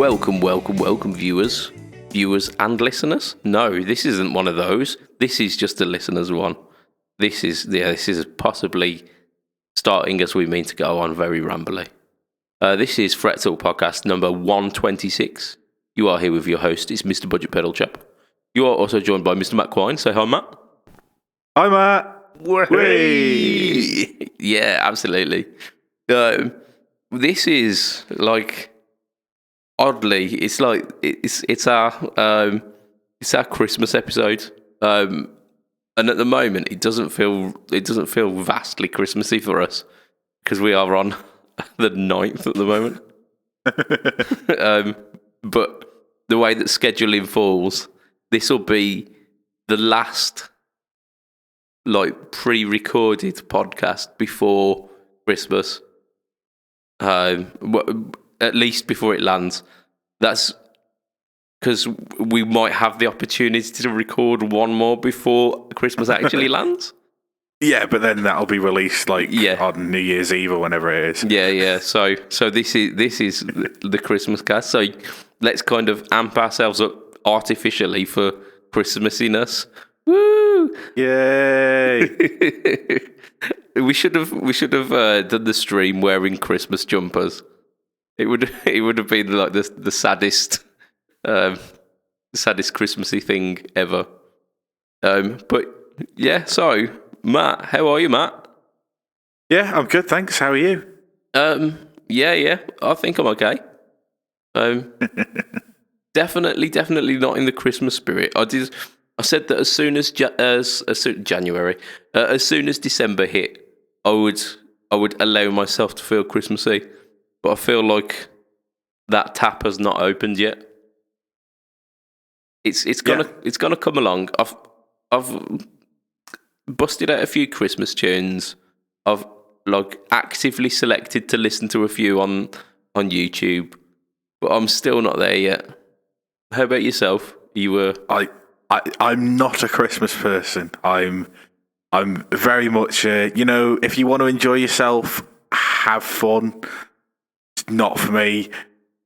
Welcome, viewers and listeners. No, this isn't one of those. This is just a listeners one. This is possibly starting as we mean to go on very rambly. This is Fret Talk podcast number 126. You are here with your host. It's Mr BudgetPedalChap. You are also joined by Mr Matt Quine. Say hi, Matt. Hi, Matt. Whee! Yeah, absolutely. This is like oddly, it's our Christmas episode, and at the moment it doesn't feel vastly Christmassy for us because we are on the 9th at the moment. But the way that scheduling falls, this will be the last pre-recorded podcast before Christmas. At least before it lands. That's because we might have the opportunity to record one more before Christmas actually lands. Yeah, but then that'll be released on New Year's Eve or whenever it is. Yeah. So this is the Christmas cast. So let's kind of amp ourselves up artificially for Christmassiness. Woo! Yay! We should have done the stream wearing Christmas jumpers. It would have been like the saddest Christmassy thing ever. But yeah, so Matt, how are you, Matt? Yeah, I'm good, thanks. How are you? Yeah, I think I'm okay. Definitely not in the Christmas spirit. I said that as soon as January, as soon as December hit, I would allow myself to feel Christmassy. But I feel like that tap has not opened yet. It's gonna come along. I've busted out a few Christmas tunes. I've actively selected to listen to a few on YouTube, but I'm still not there yet. How about yourself? You were I'm not a Christmas person. I'm very much if you want to enjoy yourself, have fun. Not for me.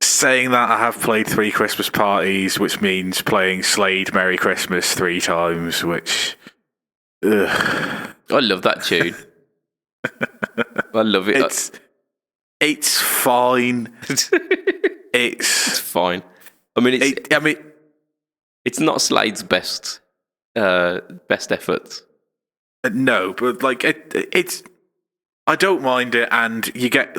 Saying that, I have played 3 Christmas parties, which means playing Slade Merry Christmas 3 times, which... I love that tune. I love it. It's fine. It's fine. I mean, it's not Slade's best effort. No, but it's... I don't mind it, and you get,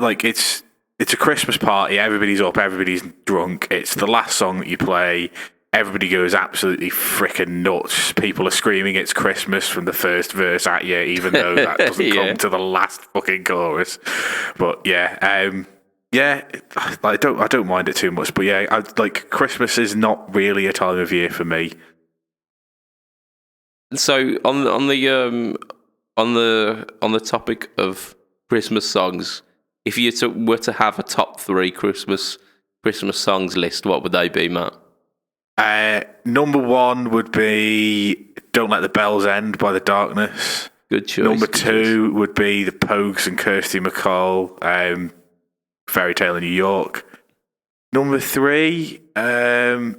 it's a Christmas party, everybody's up, everybody's drunk, it's the last song that you play, everybody goes absolutely freaking nuts, people are screaming it's Christmas from the first verse at you, even though that doesn't come to the last fucking chorus. But I don't mind it too much, but yeah, Christmas is not really a time of year for me. So on the topic of Christmas songs, if you were to have a top 3 Christmas songs list, what would they be, Matt? Number 1 would be "Don't Let the Bells End" by The Darkness. Good choice. Number 2 would be the Pogues and Kirsty MacColl, "Fairy Tale in New York." Number 3, "Merry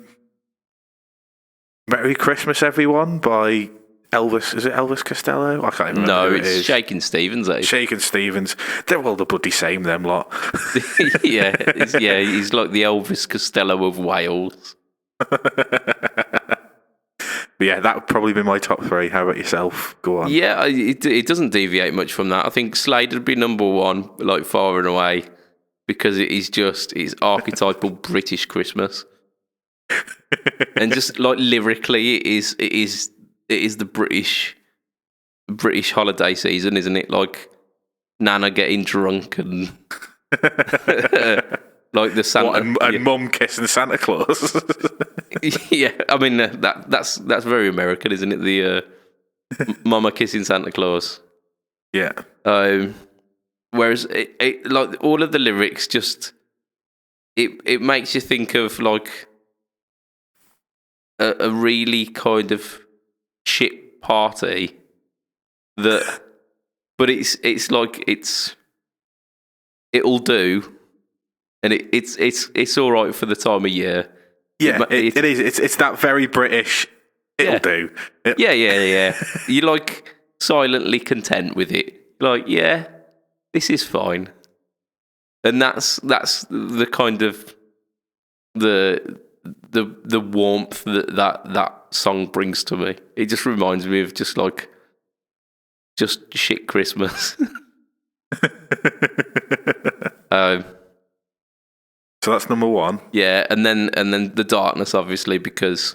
Christmas, Everyone" by Elvis. Is it Elvis Costello? I can't even remember. No, it's Shakin' Stevens. Shakin' Stevens. They're all the bloody same, them lot. He's like the Elvis Costello of Wales. Yeah, that would probably be my top 3. How about yourself? Go on. Yeah, it doesn't deviate much from that. I think Slade would be number 1, far and away, because it's archetypal British Christmas. And just lyrically, it is the British holiday season, isn't it? Nana getting drunk and the Santa and Mum kissing Santa Claus. Yeah, I mean that's very American, isn't it? The Mama kissing Santa Claus. Yeah. Whereas all of the lyrics just it makes you think of a really kind of shit party that, but it'll do, and it's all right for the time of year. Yeah, it is. It's that very British. It'll do. Yeah. You're like silently content with it. Like, yeah, this is fine, and that's the kind of the warmth that song brings to me. It just reminds me of just shit Christmas. So that's number one. Yeah, and then the darkness, obviously, because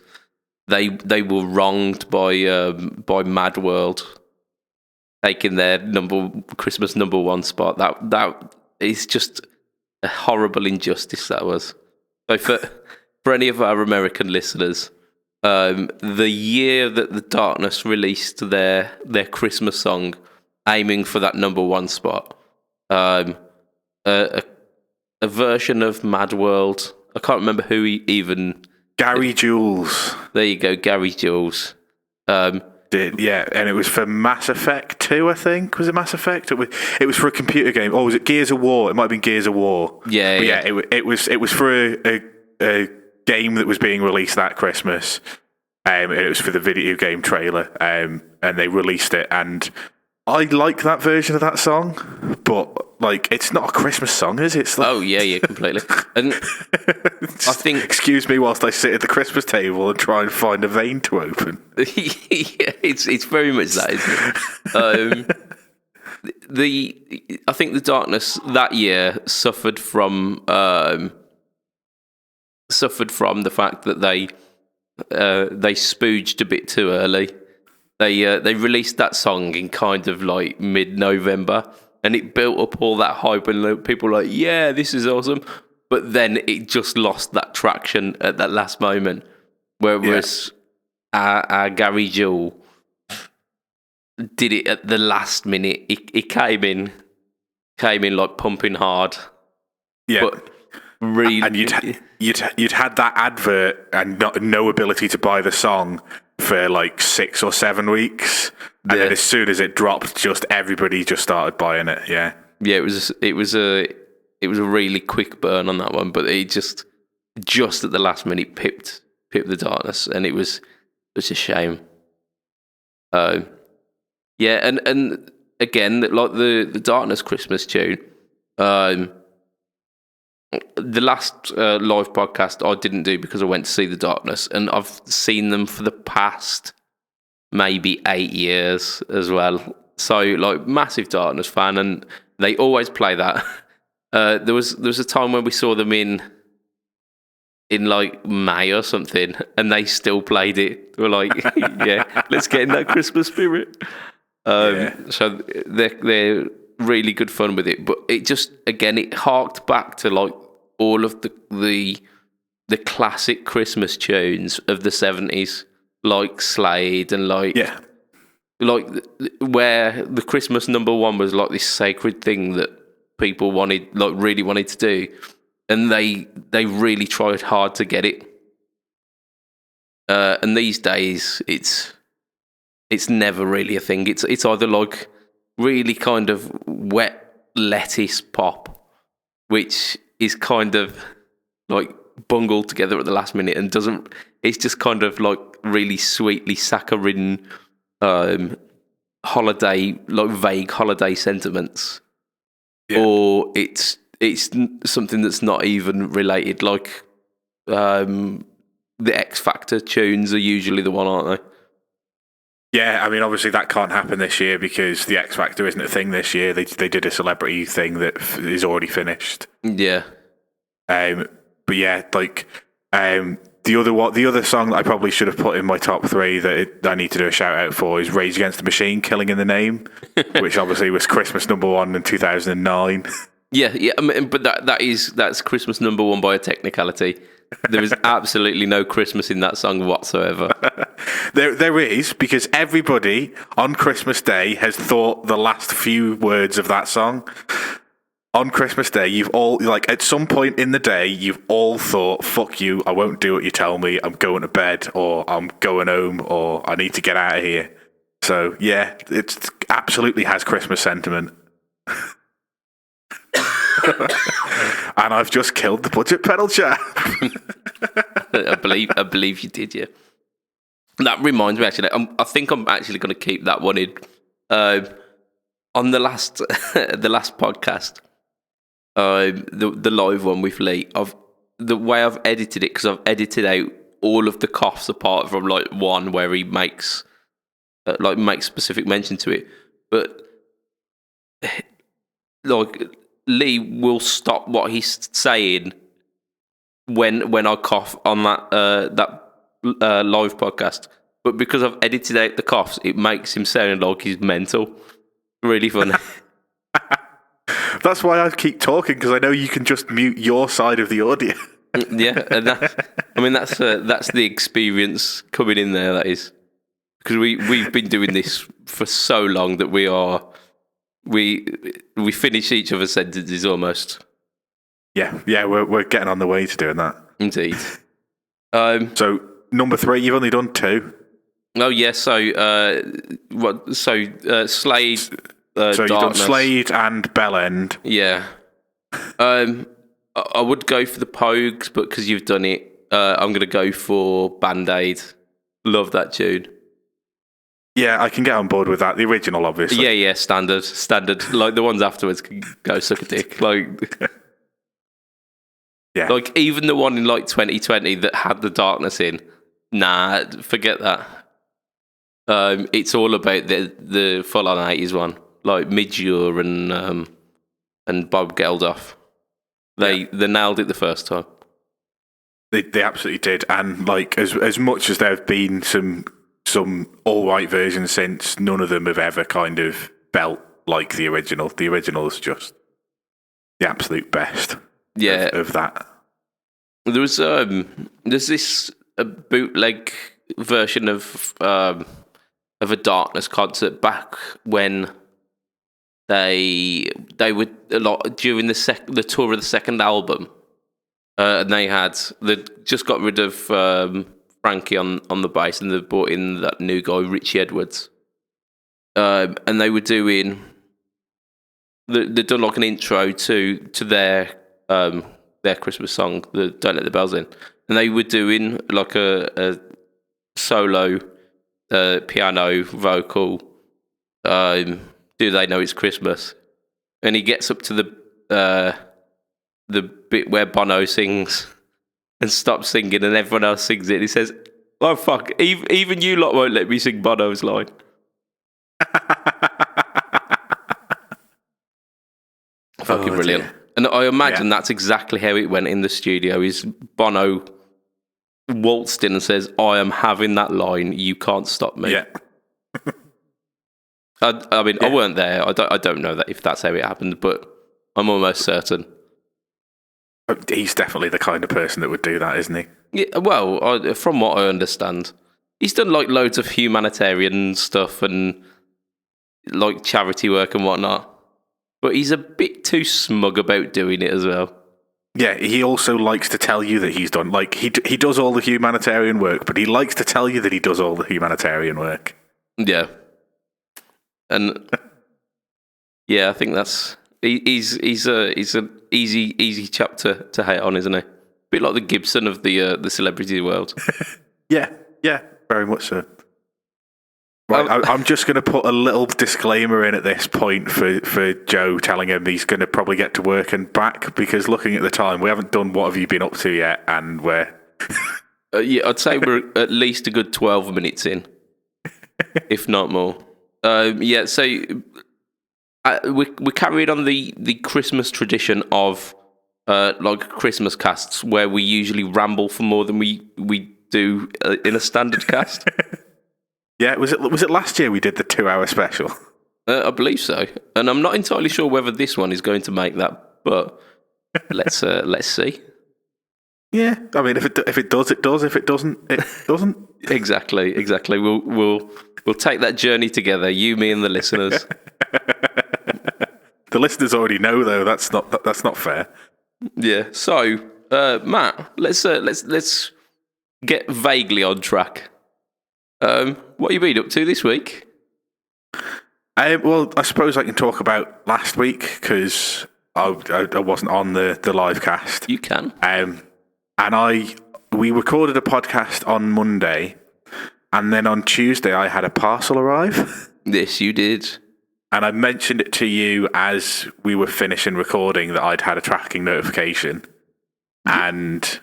they were wronged by Mad World taking their Christmas number one spot. That is just a horrible injustice. That was. So for any of our American listeners, the year that the Darkness released their Christmas song, aiming for that number one spot, a version of Mad World. I can't remember who even. Gary Jules. There you go, Gary Jules. Yeah, and it was for Mass Effect 2, I think. Was it Mass Effect? It was for a computer game. Oh, was it Gears of War? It might have been Gears of War. Yeah. It was for a game that was being released that Christmas. And it was for the video game trailer. And they released it, and I like that version of that song, but like it's not a Christmas song, is it? It's like... Oh yeah, completely. And I think, excuse me, whilst I sit at the Christmas table and try and find a vein to open. Yeah, it's very much that, isn't it? I think the Darkness that year suffered from the fact that they spooged a bit too early. They released that song in kind of like mid-November, and it built up all that hype, and people were like, yeah, this is awesome. But then it just lost that traction at that last moment. Whereas our Gary Jules did it at the last minute. It came in like pumping hard. Yeah. But really, and you'd had that advert and no ability to buy the song for like 6 or 7 weeks, and then as soon as it dropped, just everybody just started buying it. Yeah, it was a really quick burn on that one, but it just at the last minute pipped the Darkness, and it was a shame. And again, like the Darkness Christmas tune. The last live podcast I didn't do because I went to see the Darkness, and I've seen them for the past maybe 8 years as well. So, like, massive Darkness fan, and they always play that. There was a time when we saw them in like May or something, and they still played it. We're like, yeah, let's get in that Christmas spirit. So they're really good fun with it, but it just, again, it harked back to like all of the classic Christmas tunes of the 70s, like Slade and like where the Christmas number one was like this sacred thing that people really wanted to do, and they really tried hard to get it. And these days, it's never really a thing. It's either like really kind of wet lettuce pop, which is kind of like bungled together at the last minute and doesn't. It's just kind of like really sweetly saccharine, holiday, like vague holiday sentiments, or it's something that's not even related. Like the X Factor tunes are usually the one, aren't they? Yeah, I mean, obviously that can't happen this year because the X Factor isn't a thing this year. They did a celebrity thing that is already finished. Yeah. But yeah, like the other song that I probably should have put in my top 3 that I need to do a shout out for is Rage Against the Machine, Killing in the Name, which obviously was Christmas number 1 in 2009. Yeah, I mean, but that's Christmas number 1 by a technicality. There is absolutely no Christmas in that song whatsoever. There is, because everybody on Christmas Day has thought the last few words of that song. On Christmas Day, you've all, like, at some point in the day, you've all thought, fuck you, I won't do what you tell me, I'm going to bed, or I'm going home, or I need to get out of here. So, yeah, it absolutely has Christmas sentiment. And I've just killed the budget pedal chap. I believe you did, yeah. That reminds me, actually, I think I'm actually going to keep that one in. On the last podcast, the live one with Lee, the way I've edited it, because I've edited out all of the coughs apart from like one where he makes specific mention to it, but like Lee will stop what he's saying when I cough on that live podcast, but because I've edited out the coughs, it makes him sound like he's mental. Really funny. That's why I keep talking, because I know you can just mute your side of the audio. Yeah, and that's the experience coming in there. That is because we've been doing this for so long that we finish each other's sentences almost. Yeah, we're getting on the way to doing that. Indeed. So number 3, you've only done 2. Oh yeah, Slade. So you've done Slade and Bellend. Yeah. I would go for the Pogues, but because you've done it, I'm going to go for Band-Aid. Love that tune. Yeah, I can get on board with that. The original, obviously. Yeah, standard. Like the ones afterwards can go suck a dick. Like, yeah. Like even the one in like 2020 that had the darkness in. Nah, forget that. It's all about the full-on 80s one, like Midge-Ure and Bob Geldof. They nailed it the first time. They absolutely did, and like as much as there have been some all right versions since, none of them have ever kind of felt like the original. The original is just the absolute best. Yeah, of that. There's this bootleg version of a Darkness concert back when they would a lot during the tour of the second album, and they just got rid of Frankie on the bass, and they brought in that new guy Richie Edwards, and they were doing they'd done like an intro to their Christmas song, the Don't Let the Bells In, and they were doing like a solo piano vocal. Do They Know It's Christmas? And he gets up to the bit where Bono sings and stops singing, and everyone else sings it. He says, "Oh fuck! Even you lot won't let me sing Bono's line." Fucking brilliant. Dear. And I imagine that's exactly how it went in the studio. Is Bono waltzed in and says, "I am having that line. You can't stop me." Yeah. I mean, I weren't there. I don't know that if that's how it happened, but I'm almost certain. He's definitely the kind of person that would do that, isn't he? Yeah. Well, from what I understand, he's done like loads of humanitarian stuff and like charity work and whatnot. But he's a bit too smug about doing it as well. Yeah, he also likes to tell you that he's done, like, he does all the humanitarian work, but he likes to tell you that he does all the humanitarian work. Yeah. And yeah, I think he's an easy chap to hate on, isn't he? A bit like the Gibson of the celebrity world. Yeah, very much so. Right, I'm just going to put a little disclaimer in at this point for Joe, telling him he's going to probably get to work and back, because looking at the time, we haven't done What Have You Been Up To yet, and we're... yeah, I'd say we're at least a good 12 minutes in, if not more. Yeah, so we carried on the Christmas tradition of like Christmas casts, where we usually ramble for more than we do in a standard cast. Yeah, was it last year we did the 2-hour special? I believe so, and I'm not entirely sure whether this one is going to make that, but let's see. Yeah, I mean, if it does, it does. If it doesn't, it doesn't. Exactly. We'll take that journey together, you, me, and the listeners. The listeners already know, though. That's not fair. Yeah. So, Matt, let's get vaguely on track. What have you been up to this week? Well, I suppose I can talk about last week, because I wasn't on the live cast. You can. And we recorded a podcast on Monday, and then on Tuesday I had a parcel arrive. Yes, you did. And I mentioned it to you as we were finishing recording that I'd had a tracking notification. And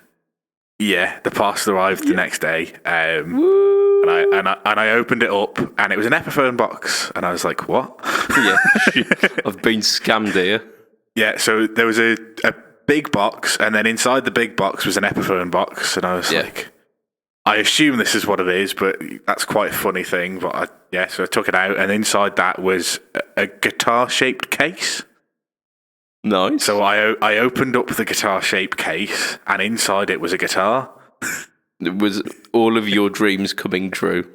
yeah, the parcel arrived the next day. And I opened it up, and it was an Epiphone box. And I was like, what? Yeah, I've been scammed here. Yeah, so there was a big box, and then inside the big box was an Epiphone box. And I was like, I assume this is what it is, but that's quite a funny thing. But so I took it out, and inside that was a guitar-shaped case. Nice. So I opened up the guitar-shaped case, and inside it was a guitar. It was all of your dreams coming true.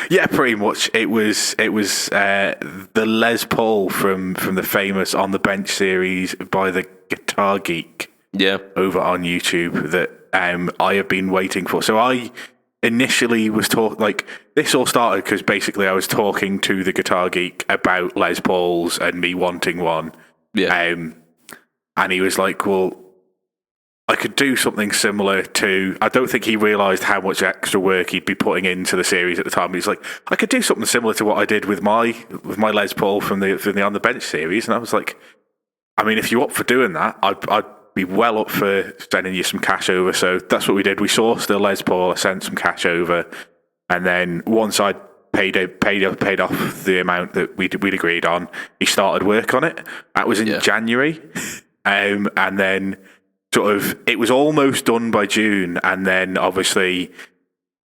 Yeah, pretty much. It was the Les Paul from the famous On the Bench series by the Guitar Geek. Yeah. Over on YouTube that I have been waiting for. So I initially was this all started because basically I was talking to the Guitar Geek about Les Pauls and me wanting one. Yeah. And he was like, well, I could do something similar to... I don't think he realised how much extra work he'd be putting into the series at the time. He's like, I could do something similar to what I did with my Les Paul from the On the Bench series. And I was like, I mean, if you're up for doing that, I'd be well up for sending you some cash over. So that's what we did. We sourced the Les Paul, I sent some cash over. And then once I'd paid off the amount that we'd agreed on, he started work on it. That was in January. And then... sort of, it was almost done by June, and then obviously,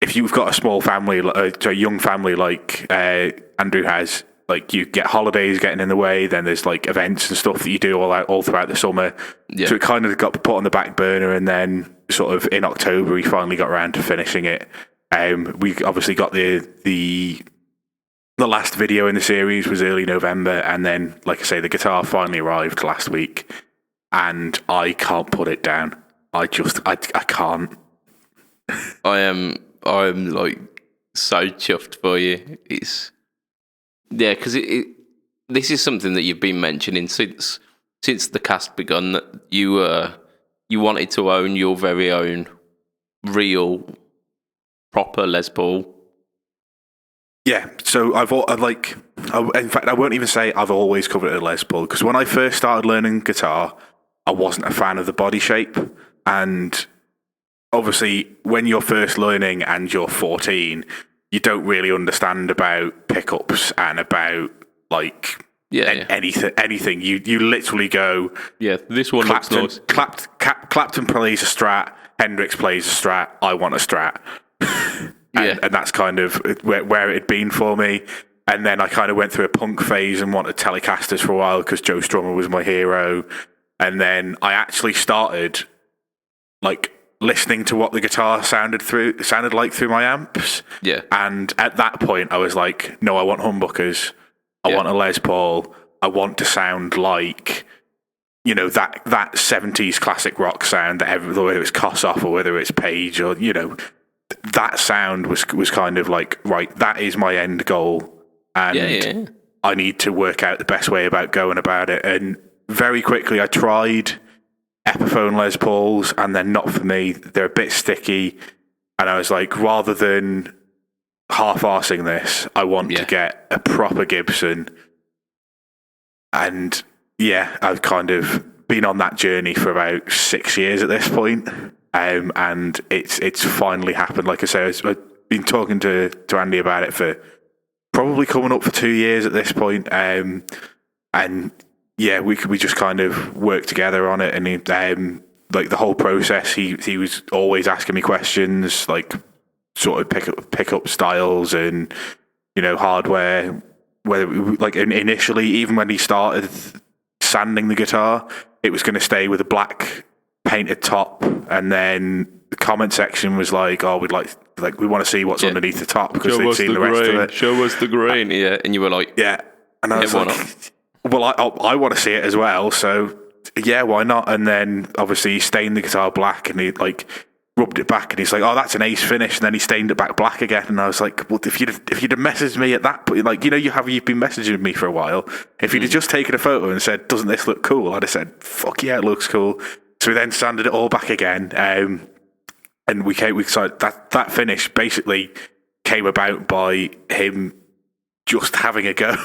if you've got a small family, a young family like Andrew has, like you get holidays getting in the way, then there's like events and stuff that you do all throughout the summer. Yeah. So it kind of got put on the back burner, and then sort of in October we finally got around to finishing it. We obviously got the last video in the series was early November, and then, like I say, the guitar finally arrived last week. And I can't put it down. I can't. I'm like so chuffed for you. It's because this is something that you've been mentioning since the cast begun, that you wanted to own your very own real proper Les Paul. Yeah, so in fact, I won't even say I've always coveted a Les Paul, because when I first started learning guitar, I wasn't a fan of the body shape. And obviously, when you're first learning and you're 14, you don't really understand about pickups and about anything. You literally go, this one Clapton, looks nice. Clapton plays a Strat, Hendrix plays a Strat, I want a Strat. And that's kind of where it had been for me. And then I kind of went through a punk phase and wanted Telecasters for a while because Joe Strummer was my hero. And then I actually started listening to what the guitar sounded like through my amps. Yeah. And at that point I was like, no, I want humbuckers. I want a Les Paul. I want to sound like, that 70s classic rock sound that whether it's Kossoff or whether it's Page or, that sound was kind of like, right, that is my end goal. And I need to work out the best way about going about it. And very quickly, I tried Epiphone Les Pauls, and they're not for me. They're a bit sticky, and I was like, rather than half-arsing this, I want to get a proper Gibson. And I've kind of been on that journey for about 6 years at this point, and it's finally happened. Like I say, I've been talking to Andy about it for probably coming up for 2 years at this point, and we just kind of worked together on it, and the whole process, he was always asking me questions, like sort of pick up styles and hardware. Whether initially, even when he started sanding the guitar, it was going to stay with a black painted top, and then the comment section was like, "Oh, we want to see what's underneath the top because they've seen the rest of it. Show us the grain." And you were like, and I was like, well, I want to see it as well, so why not? And then obviously he stained the guitar black, and rubbed it back, and he's like, "Oh, that's an ace finish," and then he stained it back black again, and I was like, "Well, if you'd have messaged me at that point, like, you've been messaging me for a while. If you'd have just taken a photo and said, 'Doesn't this look cool?' I'd have said, 'Fuck yeah, it looks cool.'" So we then sanded it all back again, and we decided that finish basically came about by him just having a go.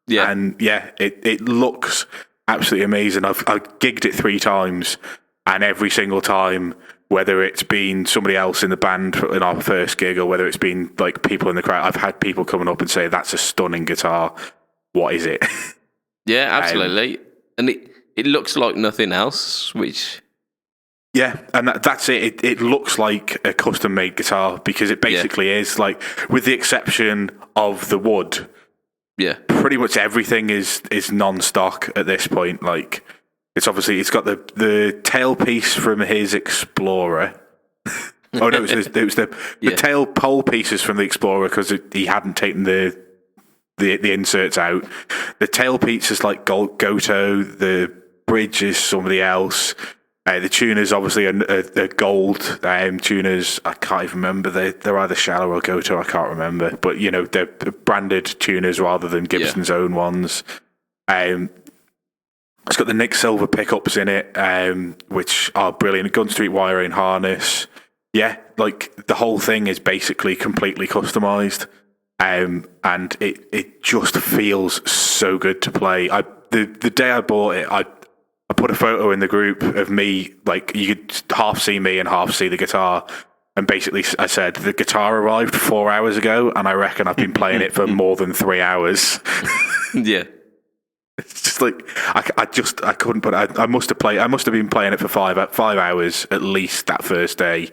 Yeah, and yeah, it looks absolutely amazing. I've gigged it 3 times, and every single time, whether it's been somebody else in the band in our first gig or whether it's been like people in the crowd, I've had people coming up and say, "That's a stunning guitar. What is it?" Yeah, absolutely. And it looks like nothing else, which... Yeah, and that's it. It looks like a custom-made guitar because it basically is, like, with the exception of the wood. Yeah. Pretty much everything is non-stock at this point. Like, it's got the tailpiece from his Explorer. Oh no, it was the tail pole pieces from the Explorer because he hadn't taken the inserts out. The tailpiece is like Goto. The bridge is somebody else. The tuners obviously are gold tuners. I can't even remember. They're either Shallow or Goto. I can't remember. But they're branded tuners rather than Gibson's own ones. It's got the Nick Silver pickups in it, which are brilliant. Gun Street wiring harness. Yeah, like the whole thing is basically completely customized, and it just feels so good to play. The day I bought it, I put a photo in the group of me, like you could half see me and half see the guitar. And basically I said, the guitar arrived 4 hours ago and I reckon I've been playing it for more than 3 hours. Yeah. It's just like, I couldn't put it. I must have been playing it for 5 hours at least that first day.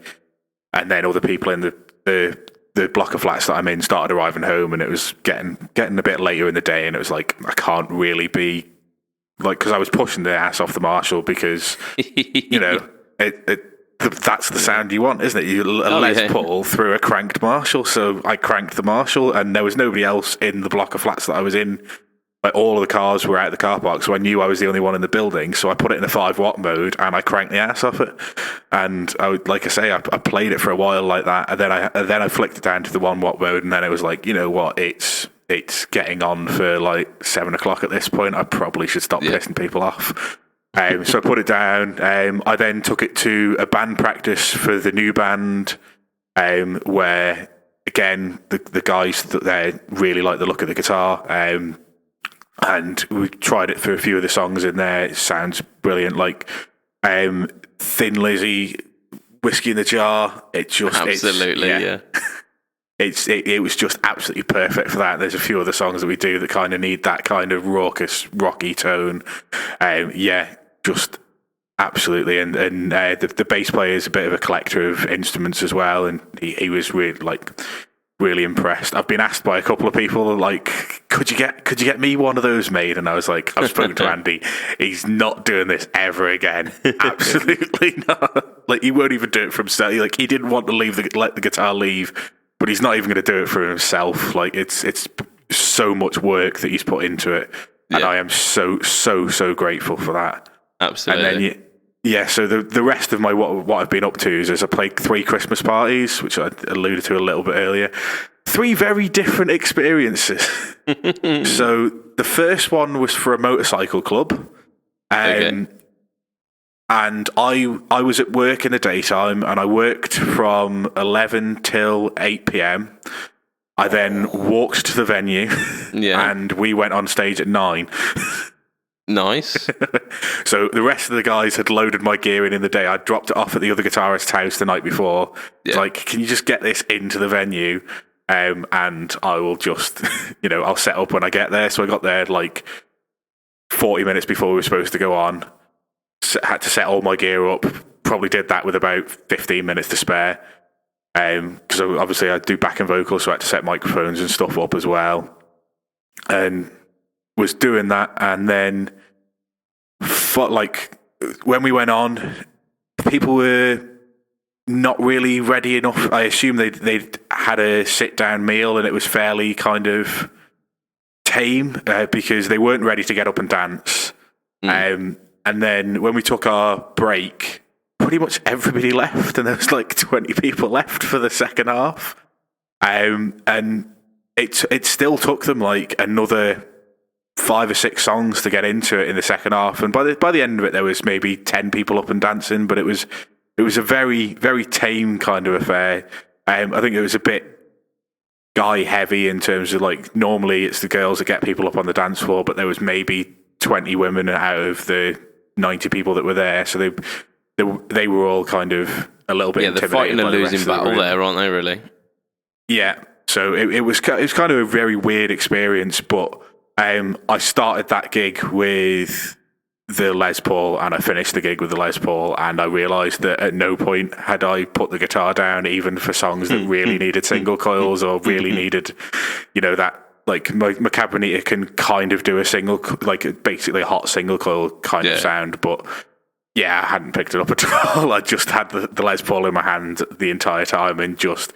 And then other people in the block of flats that I'm in started arriving home, and it was getting a bit later in the day, and it was like, I can't really be, like, because I was pushing the ass off the Marshall because, that's the sound you want, isn't it? A Les Paul through a cranked Marshall. So I cranked the Marshall, and there was nobody else in the block of flats that I was in. Like, all of the cars were out of the car park, so I knew I was the only one in the building. So I put it in a 5-watt mode, and I cranked the ass off it. And I played it for a while like that, and then I flicked it down to the 1-watt mode, and then it was like, you know what, it's getting on for like 7 o'clock at this point. I probably should stop pissing people off. So I put it down. I then took it to a band practice for the new band, where again the guys there really like the look of the guitar, and we tried it for a few of the songs in there. It sounds brilliant. Like Thin Lizzy, Whiskey in the Jar. It just absolutely, yeah. It was just absolutely perfect for that. There's a few other songs that we do that kind of need that kind of raucous, rocky tone. Just absolutely. And the bass player is a bit of a collector of instruments as well, and he was really impressed. I've been asked by a couple of people, like, could you get me one of those made? And I was like, I've spoken to Andy. He's not doing this ever again. Absolutely not. Like, he won't even do it for himself. Like, he didn't want to let the guitar leave, but he's not even going to do it for himself. Like, it's so much work that he's put into it, and I am so grateful for that. Absolutely. And then so the rest of my what I've been up to is I played 3 Christmas parties, which I alluded to a little bit earlier. 3 very different experiences. So the first one was for a motorcycle club, and I was at work in the daytime, and I worked from 11 till 8 p.m. I then walked to the venue, and we went on stage at 9. Nice. So the rest of the guys had loaded my gear in the day. I dropped it off at the other guitarist's house the night before. It's like, can you just get this into the venue? And I will just, I'll set up when I get there. So I got there like 40 minutes before we were supposed to go on. Had to set all my gear up. Probably did that with about 15 minutes to spare. Because obviously I do backing vocals, so I had to set microphones and stuff up as well. And was doing that, and then when we went on, people were not really ready enough. I assume they'd had a sit-down meal, and it was fairly kind of tame because they weren't ready to get up and dance. And then when we took our break, pretty much everybody left, and there was like 20 people left for the second half. And it still took them like another 5 or 6 songs to get into it in the second half. And by the end of it, there was maybe 10 people up and dancing, but it was a very, very tame kind of affair. I think it was a bit guy heavy in terms of like, normally it's the girls that get people up on the dance floor, but there was maybe 20 women out of the 90 people that were there. So they were all kind of a little bit intimidated. They're fighting a losing battle there, aren't they, really? Yeah. So it was kind of a very weird experience, but I started that gig with the Les Paul and I finished the gig with the Les Paul, and I realised that at no point had I put the guitar down, even for songs that really needed single coils or really needed, that, like, my Cabronita can kind of do a single, like basically a hot single coil kind of sound, but yeah, I hadn't picked it up at all. I just had the Les Paul in my hand the entire time, and just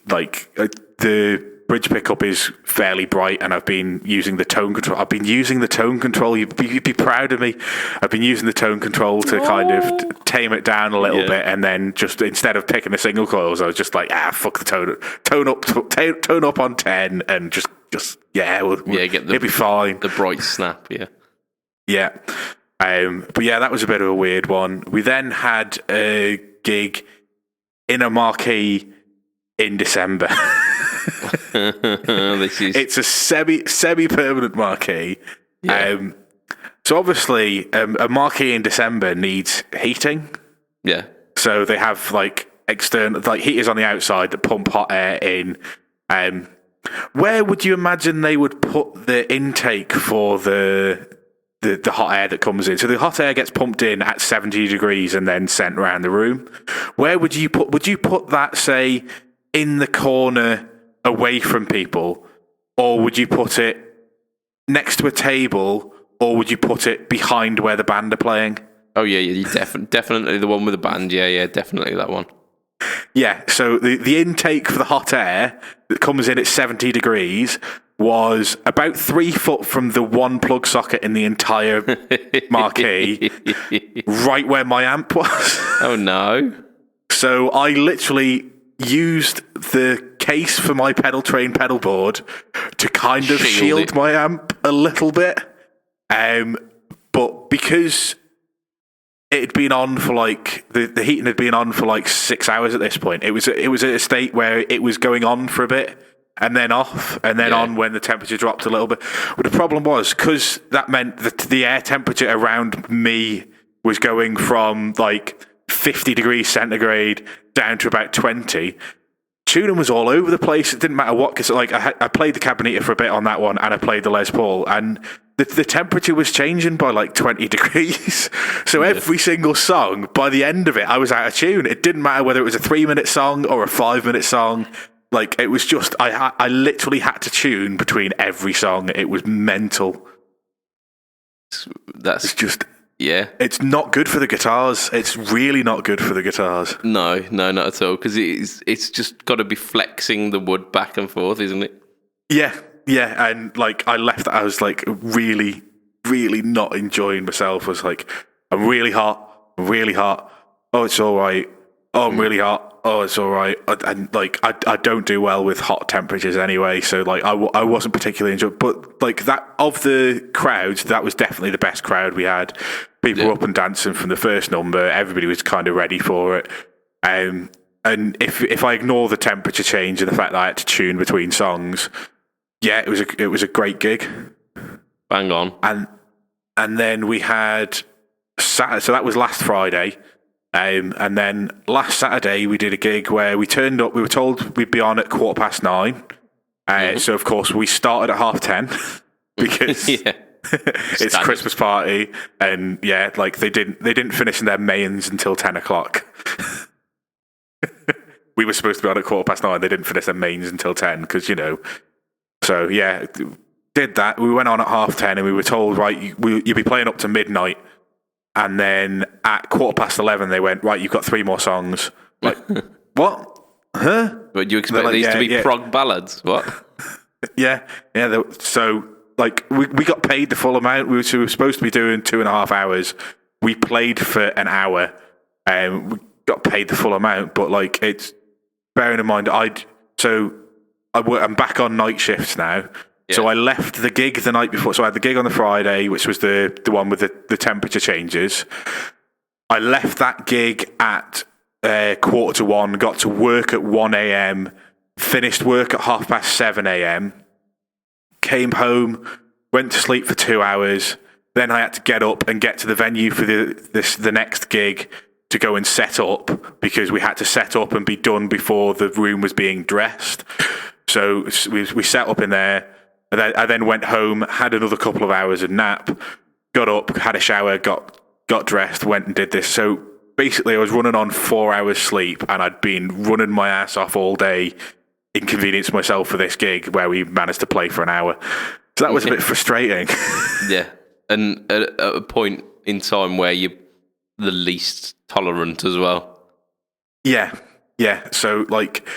like the bridge pickup is fairly bright, and I've been using the tone control. You'd be proud of me. I've been using the tone control to kind of tame it down a little bit, and then just instead of picking the single coils, I was just like, fuck the tone up on 10, and just it'll be fine. The bright snap, yeah. But yeah, that was a bit of a weird one. We then had a gig in a marquee in December. It's a semi-permanent marquee. So obviously a marquee in December needs heating. So they have like external, like, heaters on the outside that pump hot air in. Where would you imagine they would put the intake for the hot air that comes in? So the hot air gets pumped in at 70 degrees and then sent around the room. Where would you put that, say, in the corner away from people, or would you put it next to a table, or would you put it behind where the band are playing? Oh yeah, definitely the one with the band. Yeah, definitely that one. Yeah, so the intake for the hot air that comes in at 70 degrees was about 3 foot from the one plug socket in the entire marquee, right where my amp was. Oh no. So I literally used the case for my pedal train pedal board to kind of shield my amp a little bit. But because it had been on for like, the heating had been on for like 6 hours at this point, it was at a state where it was going on for a bit and then off and then on when the temperature dropped a little bit. But the problem was, because that meant that the air temperature around me was going from like 50 degrees centigrade down to about 20. Tuning was all over the place. It didn't matter what, because like I played the Cabronita for a bit on that one, and I played the Les Paul, and the temperature was changing by like 20 degrees. So every single song, by the end of it, I was out of tune. It didn't matter whether it was a 3-minute song or a 5-minute song. Like, it was just, I literally had to tune between every song. It was mental. It's just... Yeah. It's not good for the guitars. It's really not good for the guitars. No, not at all, because it's just got to be flexing the wood back and forth, isn't it? Yeah, and like I was like really, really not enjoying myself. I was like, I'm really hot. Oh, it's all right. Oh, I'm really hot. Oh, it's all right. And like, I don't do well with hot temperatures anyway. So like, I wasn't particularly enjoying. But like, that of the crowds, that was definitely the best crowd we had. People were up and dancing from the first number. Everybody was kind of ready for it. And if I ignore the temperature change and the fact that I had to tune between songs, yeah, it was a great gig. Bang on. And then we had Saturday, so that was last Friday. And then last Saturday we did a gig where we turned up. We were told we'd be on at 9:15. So of course we started at 10:30 because it's Christmas party, and like they didn't finish in their mains until 10 o'clock. We were supposed to be on at 9:15. They didn't finish their mains until 10 because So yeah, did that. We went on at 10:30, and we were told, right, you'll be playing up to midnight. And then at 11:15, they went, right, you've got 3 more songs. Like, what? Huh? But you expect these to be prog ballads? What? Yeah. So, like, we got paid the full amount. We were supposed to be doing 2.5 hours. We played for an hour, We got paid the full amount, but like it's bearing in mind I'm back on night shifts now. Yeah. So I left the gig the night before. So I had the gig on the Friday, which was the one with the temperature changes. I left that gig at 1:45, got to work at 1 a.m., finished work at 7:30 a.m., came home, went to sleep for 2 hours. Then I had to get up and get to the venue for the next gig to go and set up, because we had to set up and be done before the room was being dressed. So we set up in there. And I then went home, had another couple of hours of nap, got up, had a shower, got dressed, went and did this. So basically I was running on 4 hours sleep, and I'd been running my ass off all day, inconvenienced myself for this gig where we managed to play for an hour. So that was a bit frustrating. Yeah. And at a point in time where you're the least tolerant as well. Yeah. So, like,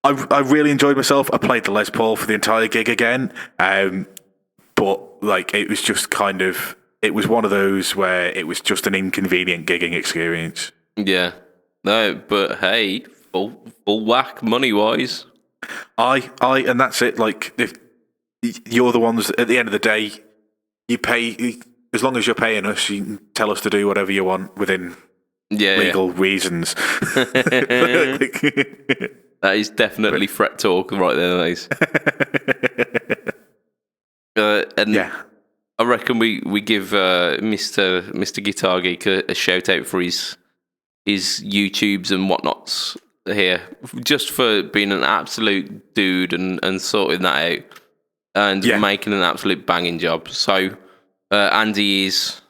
I really enjoyed myself. I played the Les Paul for the entire gig again. But, like, it was just kind of... It was one of those where it was just an inconvenient gigging experience. Yeah. No, but hey, full whack money-wise. And that's it. Like, if you're the ones, at the end of the day... You pay, as long as you're paying us, you can tell us to do whatever you want within legal reasons. That is definitely fret talk right there, nice. I reckon we give Mr Guitar Geek a shout out for his YouTubes and whatnots here, just for being an absolute dude and sorting that out. And making an absolute banging job. So, Andy is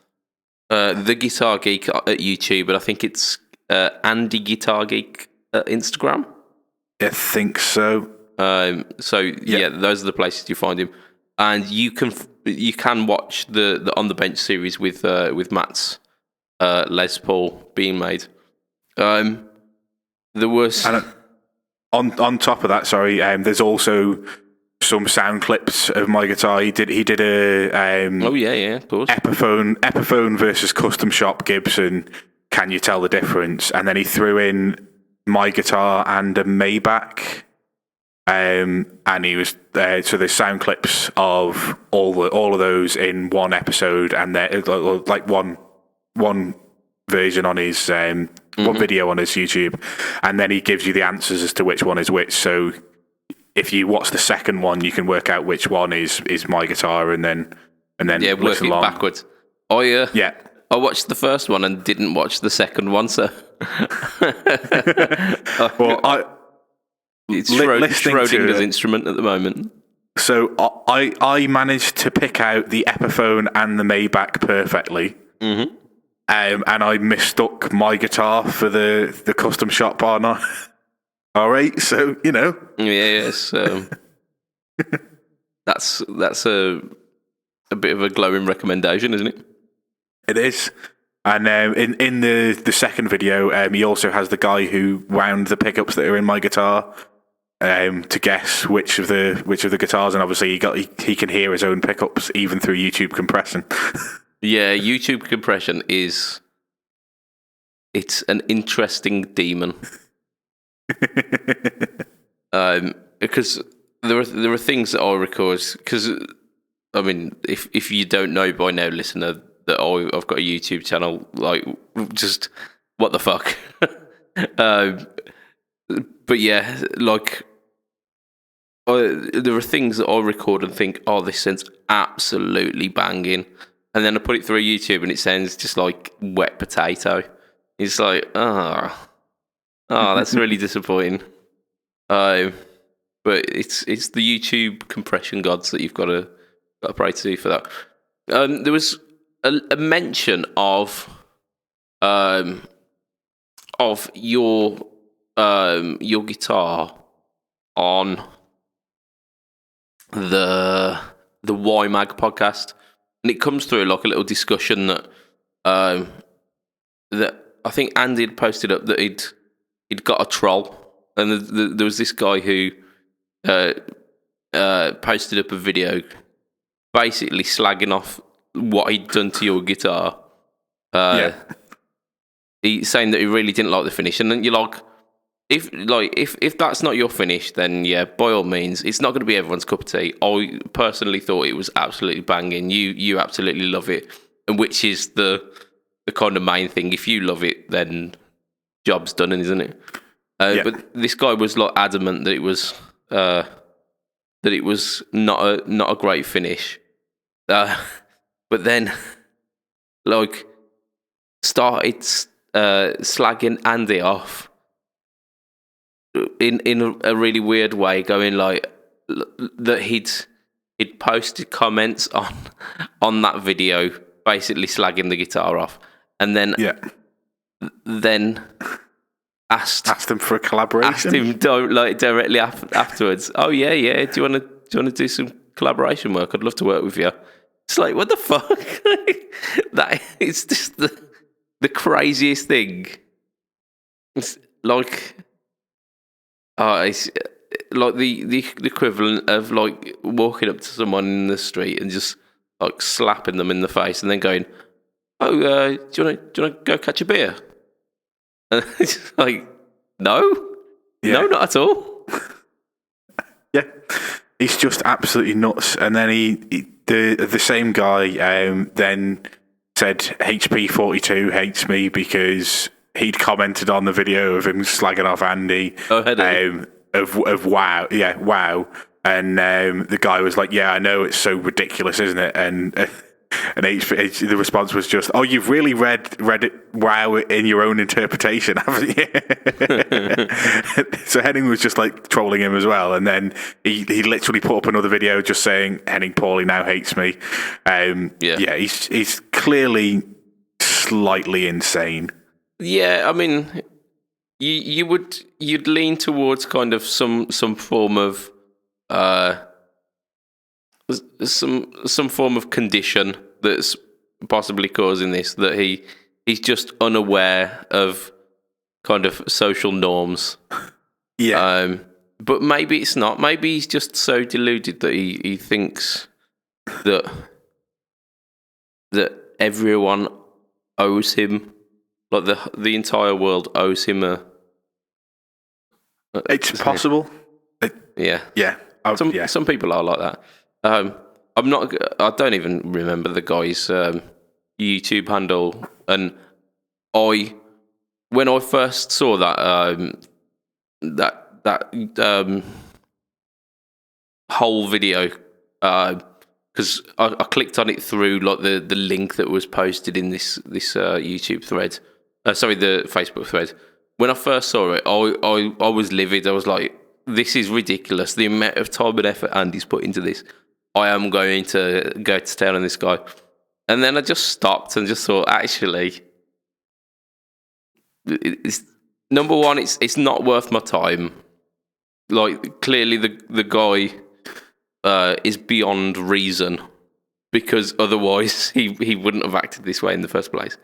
the Guitar Geek at YouTube, but I think it's Andy Guitar Geek at Instagram. I think so. Those are the places you find him, and you can watch the On the Bench series with Matt's Les Paul being made. There was on top of that. Sorry, there's also some sound clips of my guitar. He did a of course, Epiphone versus Custom Shop Gibson. Can you tell the difference? And then he threw in my guitar and a Maybach. And he was so there's sound clips of all of those in one episode, and there like one version on his one video on his YouTube, and then he gives you the answers as to which one is which. So if you watch the second one, you can work out which one is my guitar, and then work it backwards. I watched the first one and didn't watch the second one, so it's Schrodinger's instrument at the moment. So I managed to pick out the Epiphone and the Maybach perfectly. Mm-hmm. And I mistook my guitar for the Custom Shop partner. All right, so you know. Yes, that's a bit of a glowing recommendation, isn't it? It is. And in the second video, he also has the guy who wound the pickups that are in my guitar to guess which of the guitars, and obviously he can hear his own pickups even through YouTube compression. Yeah, YouTube compression it's an interesting demon. Because there are things that I record, because I mean, if you don't know by now, listener, that I've got a YouTube channel, like, just what the fuck. But yeah, like, there are things that I record and think, oh, this sounds absolutely banging, and then I put it through YouTube and it sounds just like wet potato. It's like, oh, that's really disappointing. But it's the YouTube compression gods that you've got to pray to for that. There was a mention of your guitar on the YMAG podcast, and it comes through like a little discussion that I think Andy had posted up that he'd got a troll, and there was this guy who posted up a video basically slagging off what he'd done to your guitar. he's saying that he really didn't like the finish, and then you're like, if that's not your finish, then yeah, by all means, it's not going to be everyone's cup of tea. I personally thought it was absolutely banging. You absolutely love it, and which is the kind of main thing. If you love it, then job's done, isn't it? But this guy was like adamant that it was not a great finish. But then like started slagging Andy off in a really weird way, going like that he'd posted comments on that video, basically slagging the guitar off, and then asked him for a collaboration. Asked him directly afterwards. Oh yeah. Do you want to do some collaboration work? I'd love to work with you. It's like, what the fuck? That it's just the craziest thing. It's like, it's like the equivalent of like walking up to someone in the street and just like slapping them in the face and then going, "Oh, do you want to go catch a beer?" And it's like, no, not at all. Yeah, he's just absolutely nuts. And then the same guy then said HP42 hates me because he'd commented on the video of him slagging off Andy. Of wow. And the guy was like, yeah, I know, it's so ridiculous, isn't it? And the response was just, oh, you've really read it wow in your own interpretation, haven't you? So Henning was just like trolling him as well, and then he literally put up another video just saying Henning Pauly now hates me. He's clearly slightly insane. Yeah, I mean, you'd lean towards kind of some form of some form of condition that's possibly causing this, that he's just unaware of kind of social norms. Yeah. But maybe it's not. Maybe he's just so deluded that he thinks that everyone owes him, like the entire world owes him it's possible. Yeah. Some people are like that. I don't even remember the guy's YouTube handle, and when I first saw that whole video, because I clicked on it through like the link that was posted in this YouTube thread, the Facebook thread. When I first saw it, I was livid. I was like, this is ridiculous. The amount of time and effort Andy's put into this. I am going to go to town on this guy. And then I just stopped and just thought, actually, number one, it's not worth my time. Like, clearly the guy is beyond reason, because otherwise he wouldn't have acted this way in the first place.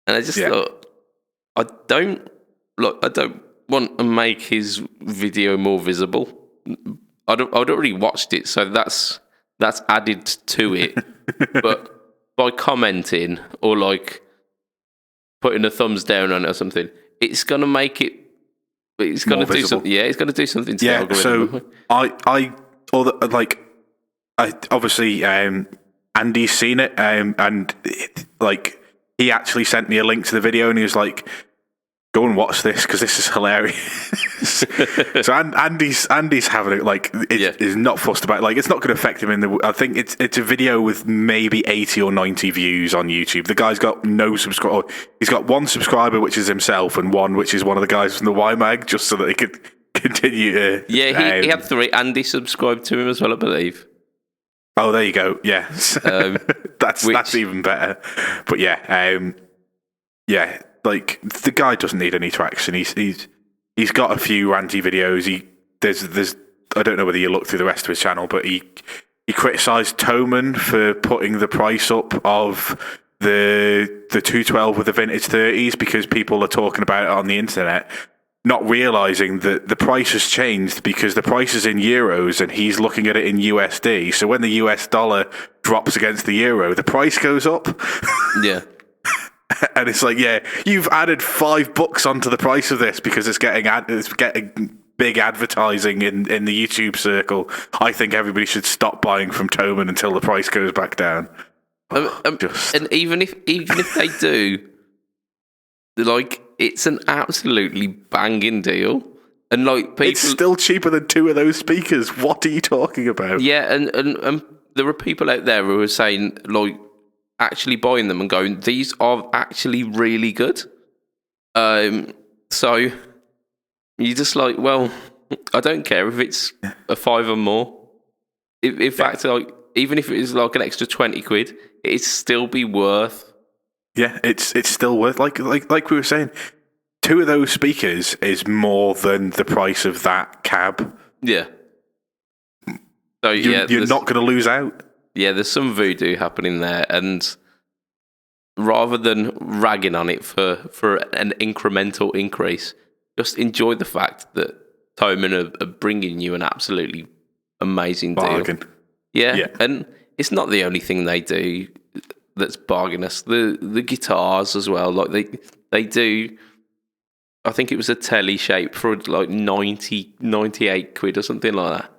And I just thought, I don't want to make his video more visible. I'd already watched it, so that's added to it. But by commenting or like putting a thumbs down on it or something, it's gonna make it. It's gonna do something. Yeah, it's gonna do something to the algorithm. So obviously Andy's seen it, and he actually sent me a link to the video, and he was like, go and watch this because this is hilarious. So Andy's having it is not fussed about it. Like, it's not going to affect him I think it's a video with maybe 80 or 90 views on YouTube. The guy's got no subscriber. He's got one subscriber, which is himself, and one which is one of the guys from the Y Mag, just so that he could continue to. Yeah, he had 3. Andy subscribed to him as well, I believe. Oh, there you go. Yeah, that's even better. But like, the guy doesn't need any traction. He's got a few ranty videos. There's I don't know whether you look through the rest of his channel, but he criticised Toman for putting the price up of the 212 with the vintage 30s because people are talking about it on the internet, not realising that the price has changed because the price is in euros and he's looking at it in USD. So when the US dollar drops against the euro, the price goes up. Yeah. And it's like, yeah, you've added $5 onto the price of this because it's getting big advertising in the YouTube circle. I think everybody should stop buying from Thomann until the price goes back down. And even if they do, like, it's an absolutely banging deal. And like, people, it's still cheaper than 2 of those speakers. What are you talking about? Yeah, and there are people out there who are saying, like, actually buying them and going, these are actually really good. So you're just like, well, I don't care if it's a 5 or more. In fact, like, even if it is like an extra 20 quid, it'd still be worth. Yeah, it's still worth, like we were saying, 2 of those speakers is more than the price of that cab. Yeah. So you're not going to lose out. Yeah, there's some voodoo happening there, and rather than ragging on it for an incremental increase, just enjoy the fact that Thomann are bringing you an absolutely amazing bargain. Deal. Yeah, and it's not the only thing they do that's bargainous. The guitars as well, like they do. I think it was a telly shape for like 98 quid or something like that.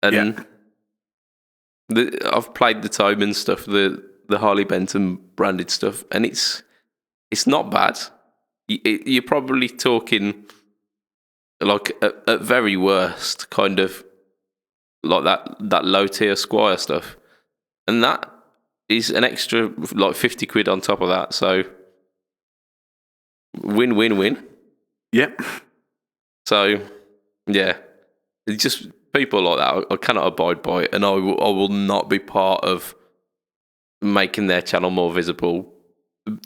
And I've played the Thomann stuff, the Harley Benton branded stuff, and it's not bad. You're probably talking like at very worst, kind of like that low tier Squire stuff, and that is an extra like 50 quid on top of that. So win. Yep. So yeah, it's just people like that I cannot abide by, and I will not be part of making their channel more visible,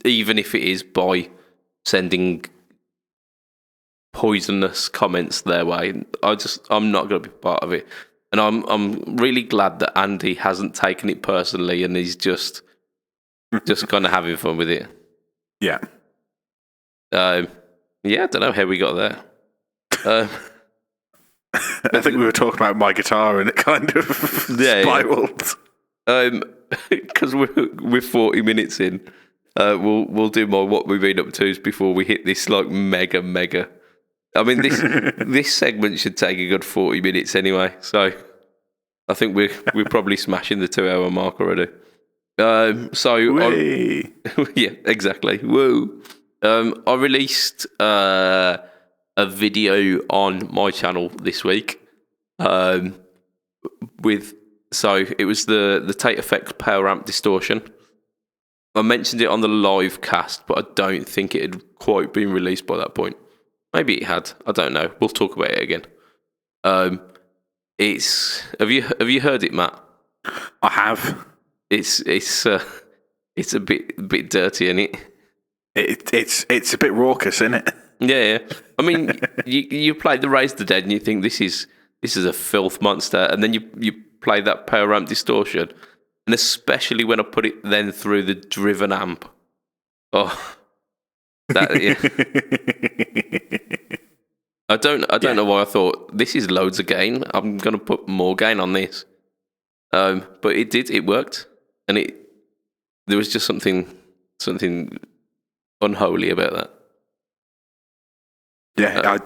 even if it is by sending poisonous comments their way. I'm not going to be part of it, and I'm really glad that Andy hasn't taken it personally and he's just kind of having fun with it. Yeah. Yeah, I don't know how we got there. I think we were talking about my guitar and it kind of spiraled. Because we're 40 minutes in. We'll do more what we've been up to before we hit this like mega. I mean, this segment should take a good 40 minutes anyway. So I think we're probably smashing the 2-hour mark already. Yeah, exactly. Woo. I released a video on my channel this week. So it was the Tate Effect Power Amp Distortion. I mentioned it on the live cast, but I don't think it had quite been released by that point. Maybe it had. I don't know. We'll talk about it again. Have you heard it, Matt? I have. It's a bit dirty, isn't it? It's a bit raucous, isn't it? Yeah. I mean, you play the Raise the Dead and you think this is a filth monster, and then you play that Power Amp Distortion, and especially when I put it then through the driven amp. Oh, that yeah. I don't know why I thought this is loads of gain. I'm gonna put more gain on this, but it worked, and there was just something unholy about that. Yeah,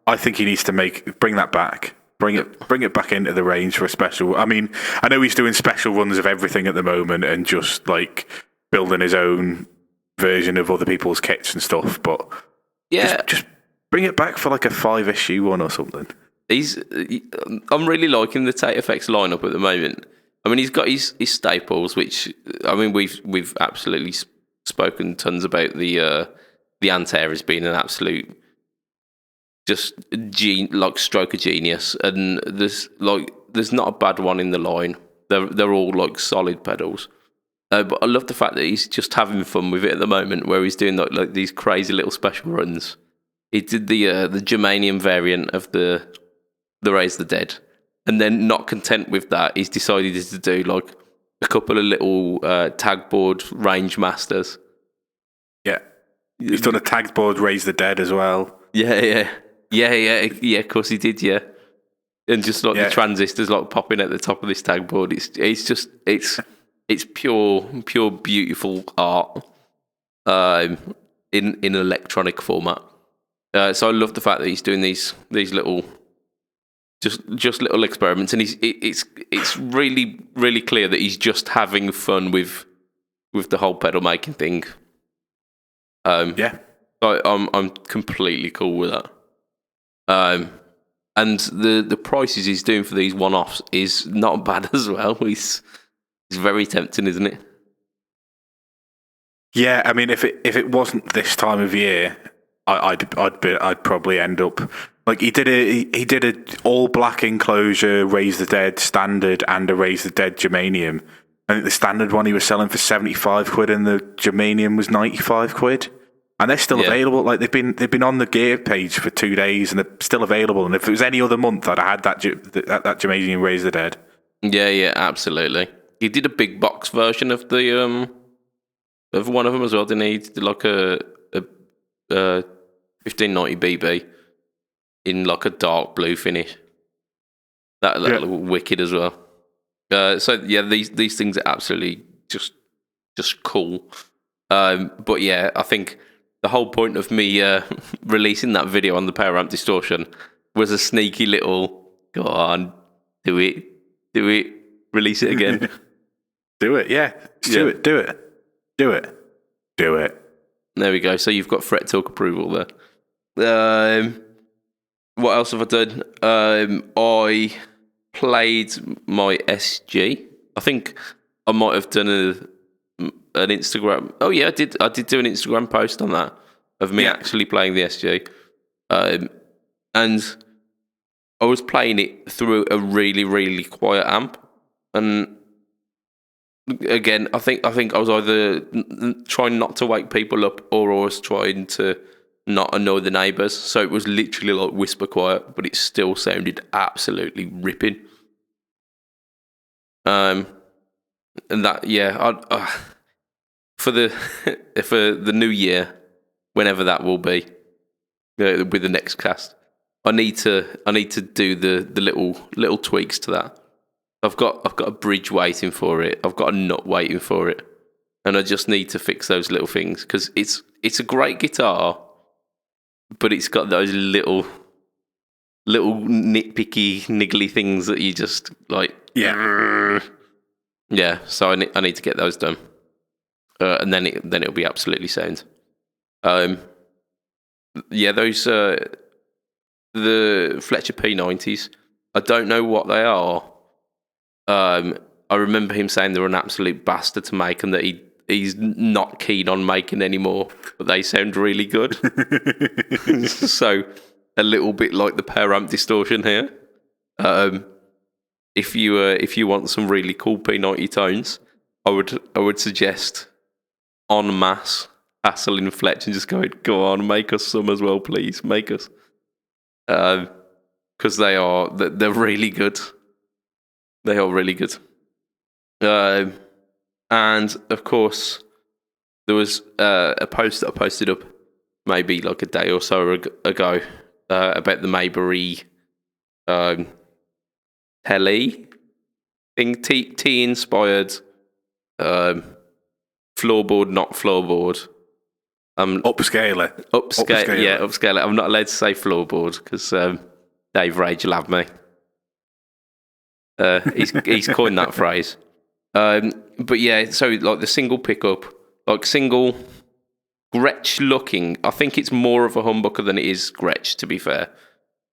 I think he needs to bring that back. Bring it back into the range for a special. I mean, I know he's doing special runs of everything at the moment and just like building his own version of other people's kits and stuff, but just bring it back for like a 5-issue one or something. I'm really liking the Tate Effects lineup at the moment. I mean, he's got his staples, which I mean we've absolutely spoken tons about the Antair as being an absolute just stroke of genius, and there's not a bad one in the line. They're all like solid pedals. But I love the fact that he's just having fun with it at the moment, where he's doing like these crazy little special runs. He did the Germanium variant of the Raise the Dead, and then not content with that, he's decided to do like a couple of little tagboard range masters. Yeah, he's done a tagboard Raise the Dead as well. Yeah. Of course he did. Yeah, and just like the transistors like popping at the top of this tagboard. It's pure beautiful art. in electronic format. So I love the fact that he's doing these little just little experiments, and it's really really clear that he's just having fun with the whole pedal making thing. I'm completely cool with that. And the prices he's doing for these one-offs is not bad as well. It's very tempting, isn't it? Yeah, I mean, if it wasn't this time of year, I'd probably end up like he did a all black enclosure Raise the Dead standard and a Raise the Dead germanium. I think the standard one he was selling for £75 and the germanium was £95, and they're still available. Like they've been on the gear page for 2 days and they're still available. And if it was any other month, I'd have had that germanium Raise the Dead. Yeah, absolutely. He did a big box version of the of one of them as well, didn't he? He did like a 1590 BB in like a dark blue finish. That looked wicked as well. So yeah, these things are absolutely just cool. But yeah, I think the whole point of me releasing that video on the power amp distortion was a sneaky little go on, do it, release it again. Do it, yeah. Do it. There we go. So you've got Fret Talk approval there. What else have I done? I played my SG. I think I might have done an Instagram. Oh yeah, I did do an Instagram post on that of me actually playing the SG. And I was playing it through a really, really quiet amp. And again, I think I was either trying not to wake people up or I was trying to not annoy the neighbours. So it was literally like whisper quiet, but it still sounded absolutely ripping. And that, for the new year, whenever that will be, with the next cast, I need to do the little tweaks to that. I've got a bridge waiting for it. I've got a nut waiting for it, and I just need to fix those little things because it's a great guitar, but it's got those little nitpicky, niggly things that you just like. Yeah. So I need to get those done, and then it'll be absolutely sound. Those the Fletcher P90s. I don't know what they are. I remember him saying they were an absolute bastard to make and that he's not keen on making anymore, but they sound really good. So a little bit like the power amp distortion here. If you want some really cool P90 tones, I would suggest en masse hassling Fletch and just go on, make us some as well, please, make us. Because they're really good. They are really good. And of course, there was a post that I posted up maybe like a day or so ago about the Maybury Telly thing, T inspired floorboard, not floorboard. Upscaler. Upscaler. I'm not allowed to say floorboard because Dave Rage will have me. He's coined that phrase. But yeah, so like the single pickup, like single Gretsch looking. I think it's more of a humbucker than it is Gretsch, to be fair.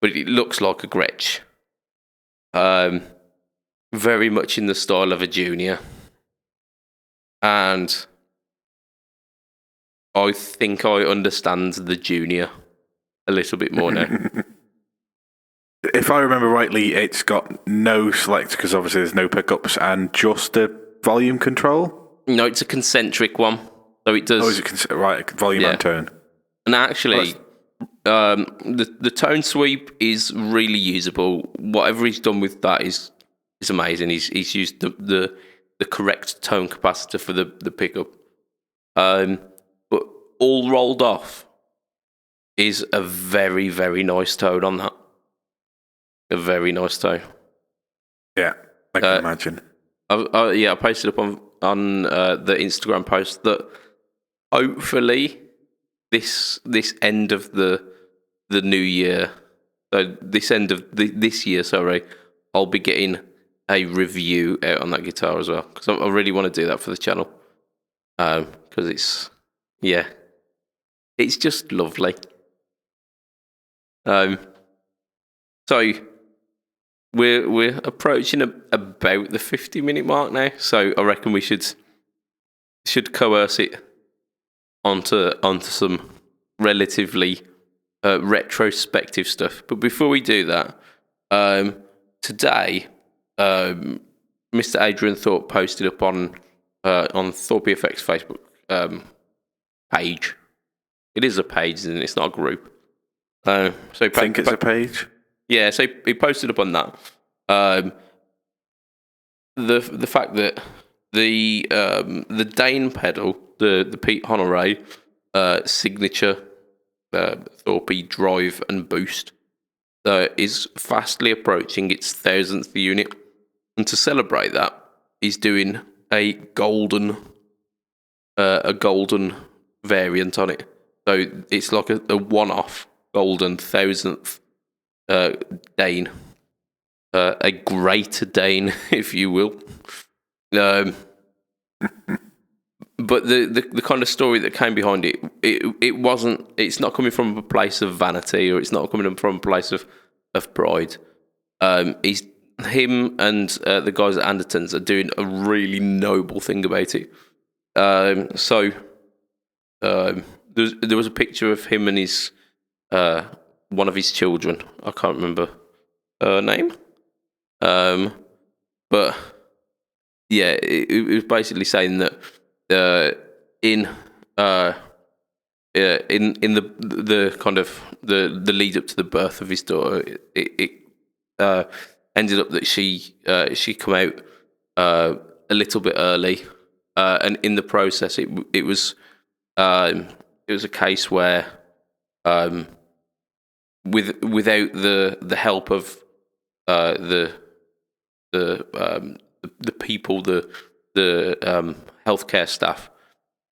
But it looks like a Gretsch. Very much in the style of a Junior. And I think I understand the Junior a little bit more now. If I remember rightly, it's got no select because obviously there's no pickups and just a volume control. No, it's a concentric one, so it does. Oh, is it right? Volume and tone. And actually, the tone sweep is really usable. Whatever he's done with that is amazing. He's used the correct tone capacitor for the pickup. But all rolled off is a very, very nice tone on that. A very nice tone. Yeah, I can imagine. I posted up on the Instagram post that hopefully this end of the new year, so this end of this year, sorry, I'll be getting a review out on that guitar as well, because I really want to do that for the channel, because it's just lovely. So we're approaching about the 50-minute mark now, so I reckon we should coerce it onto some relatively retrospective stuff. But before we do that, today, Mr. Adrian Thorpe posted up on Thorpe FX Facebook page. It is a page, isn't it? It's not a group. So I think it's a page. Yeah, so he posted up on that the fact that the Dane pedal, the Pete Honoré signature Thorpe drive and boost, is fastly approaching its 1,000th unit, and to celebrate that, he's doing a golden variant on it. So it's like a one-off golden 1,000th Dane, a greater Dane, if you will. But the kind of story that came behind it's not coming from a place of vanity, or it's not coming from a place of pride. Him and the guys at Andertons are doing a really noble thing about it. There was a picture of him and his one of his children. I can't remember her name. But yeah, it was basically saying that in the kind of the lead up to the birth of his daughter, it ended up that she come out a little bit early, and in the process, it was a case where without the help of the people, the healthcare staff,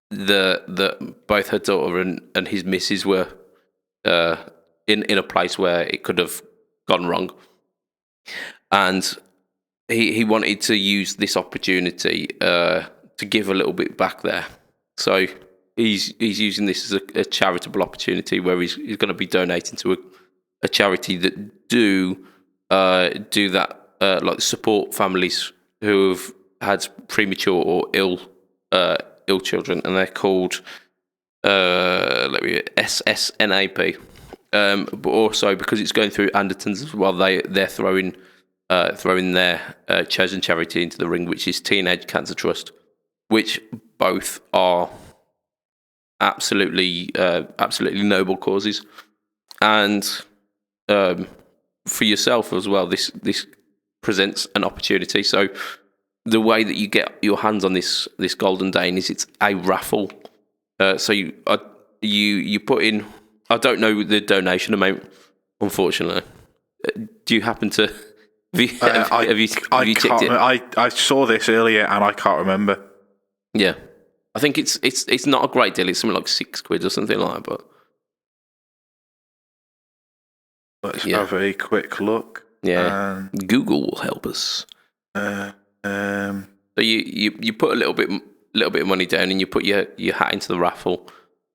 the both her daughter and his missus were in a place where it could have gone wrong, and he wanted to use this opportunity to give a little bit back there. So he's using this as a charitable opportunity where he's going to be donating to a charity that do that, like support families who have had premature or ill children, and they're called SSNAP. But also, because it's going through Andertons as well, they're throwing their chosen charity into the ring, which is Teenage Cancer Trust, which both are absolutely noble causes. And for yourself as well, this presents an opportunity. So the way that you get your hands on this Golden Dane is it's a raffle. So you put in, I don't know the donation amount, unfortunately. Do you happen to have you checked it? I saw this earlier and I can't remember. Yeah, I think it's not a great deal. It's something like £6 or something like that. But let's have a quick look. Yeah, Google will help us. So you put a little bit of money down, and you put your hat into the raffle,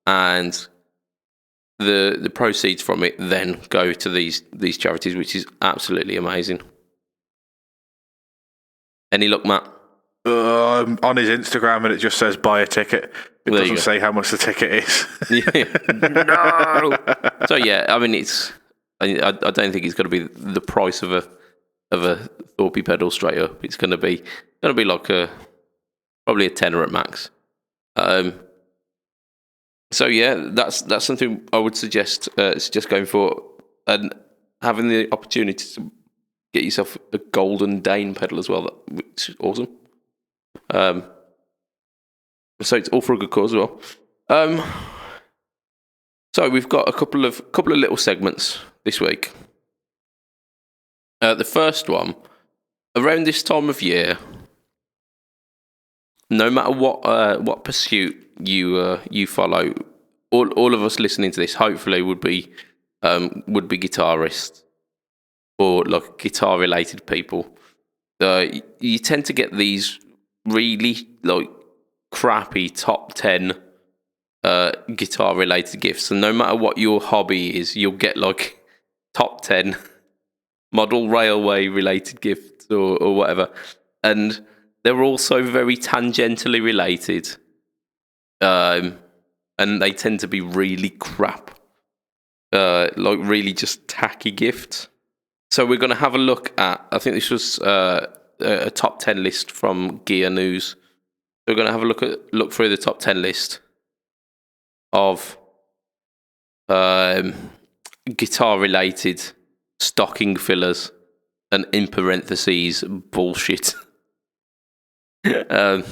and the proceeds from it then go to these charities, which is absolutely amazing. Any luck, Matt? On his Instagram, and it just says buy a ticket. It doesn't say how much the ticket is. No. So yeah, I mean, I don't think it's going to be the price of a Thorpe pedal straight up. It's going to be like probably a tenner at max. So yeah, that's something I would suggest going for, and having the opportunity to get yourself a Golden Dane pedal as well, which is awesome. So it's all for a good cause as well. So we've got a couple of little segments this week. The first one, around this time of year, no matter what pursuit you follow, all of us listening to this hopefully would be guitarists or like guitar related people. You tend to get these really like crappy top 10 guitar related gifts, and no matter what your hobby is, you'll get like top 10 model railway related gifts or whatever, and they're also very tangentially related, and they tend to be really crap, like really just tacky gifts. So we're going to have a look at, I think this was a top 10 list from Gear News. We're going to have a look through the top 10 list of guitar related stocking fillers and in parentheses bullshit. So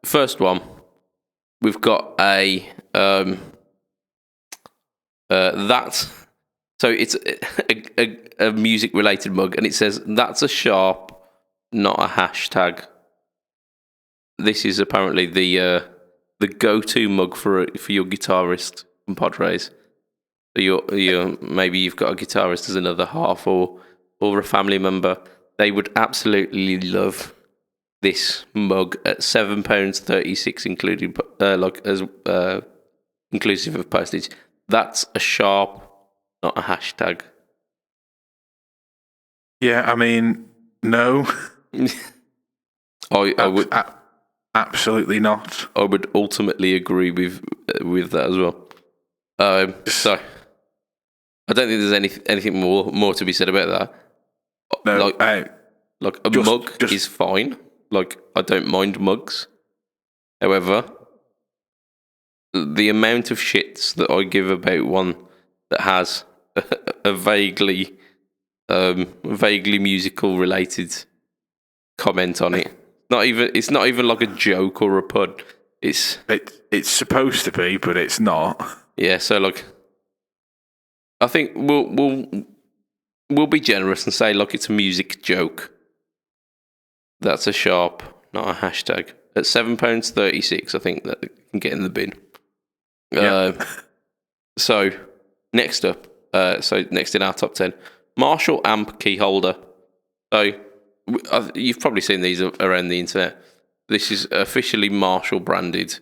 first one, we've got a so it's a music related mug, and it says that's a sharp, not a hashtag. This is apparently the go-to mug for your guitarist compadres. So maybe you've got a guitarist as another half or a family member. They would absolutely love this mug at £7.36, including inclusive of postage. That's a sharp, not a hashtag. Yeah, I mean, no. I would absolutely not. I would ultimately agree with that as well. So I don't think there's anything more to be said about that. No, like a mug is fine. Like, I don't mind mugs. However, the amount of shits that I give about one that has a vaguely musical related comment on it. It's not even like a joke or a pun. It's supposed to be, but it's not. Yeah, so like, I think we'll be generous and say, look, it's a music joke. That's a sharp, not a hashtag. At £7.36, I think that can get in the bin. Yeah. So next up, next in our top 10, Marshall amp key holder. So you've probably seen these around the internet. This is officially Marshall branded.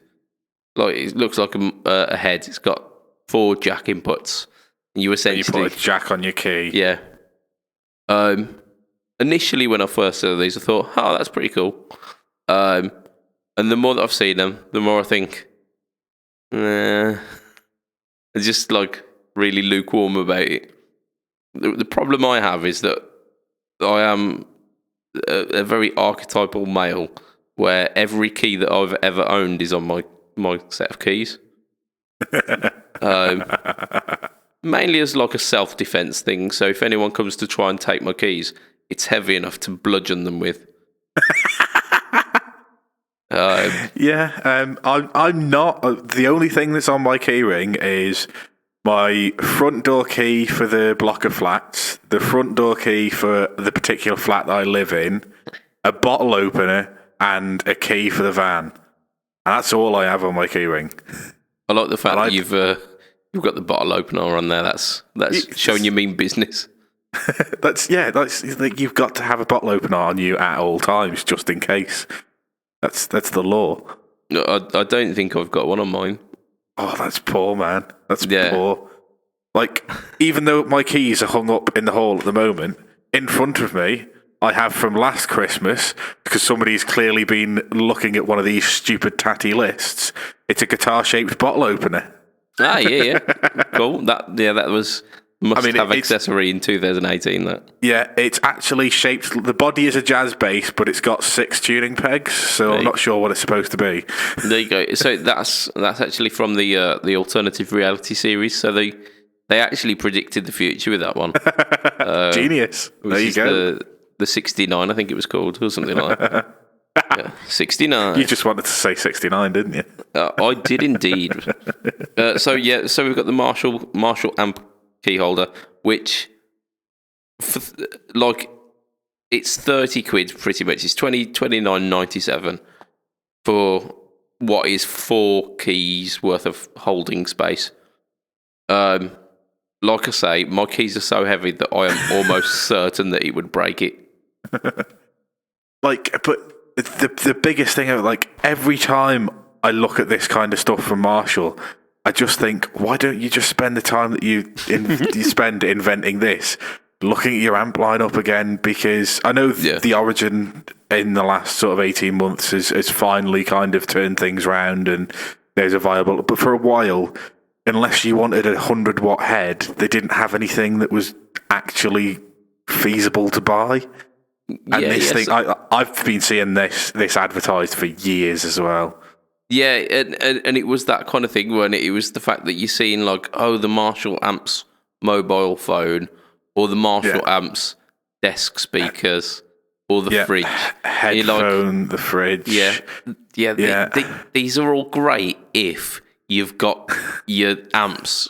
Like, it looks like a head. It's got 4 jack inputs. You essentially put a jack on your key. Yeah. Initially, when I first saw these, I thought, "Oh, that's pretty cool." And the more that I've seen them, the more I think, it's just like really lukewarm about it. The problem I have is that I am a very archetypal male, where every key that I've ever owned is on my set of keys. Mainly as like a self-defense thing. So if anyone comes to try and take my keys, it's heavy enough to bludgeon them with. I'm not. The only thing that's on my key ring is my front door key for the block of flats, the front door key for the particular flat that I live in, a bottle opener, and a key for the van. And that's all I have on my key ring. I like the fact that you've got the bottle opener on there. That's showing you mean business. That's like, you've got to have a bottle opener on you at all times, just in case. That's the law. No, I don't think I've got one on mine. Oh, that's poor, man. That's poor. Like, even though my keys are hung up in the hall at the moment, in front of me, I have from last Christmas, because somebody's clearly been looking at one of these stupid tatty lists. It's a guitar-shaped bottle opener. Ah, yeah. Cool. That was must-have accessory in 2018. That. Yeah, it's actually shaped. The body is a jazz bass, but it's got 6 tuning pegs, so I'm not sure what it's supposed to be. There you go. So that's actually from the alternative reality series. So they actually predicted the future with that one. Genius. There you go. The 69, I think it was called, or something like that. Yeah, 69. You just wanted to say 69, didn't you? I did indeed. So we've got the Marshall amp key holder, which, it's 30 quid pretty much. It's 29.97 for what is 4 keys worth of holding space. Like I say, my keys are so heavy that I am almost certain that it would break it. Like, but the biggest thing, like, every time I look at this kind of stuff from Marshall, I just think, why don't you just spend the time that you spend inventing this, looking at your amp lineup again? Because I know the Origin in the last sort of 18 months has finally kind of turned things around, and there's a viable. But for a while, unless you wanted a 100-watt head, they didn't have anything that was actually feasible to buy. And this thing, I've been seeing this advertised for years as well. Yeah, and it was that kind of thing, when it was the fact that you're seeing, like, oh, the Marshall amps mobile phone, or the Marshall amps desk speakers, or the fridge. Headphone, the fridge. These are all great if you've got your amps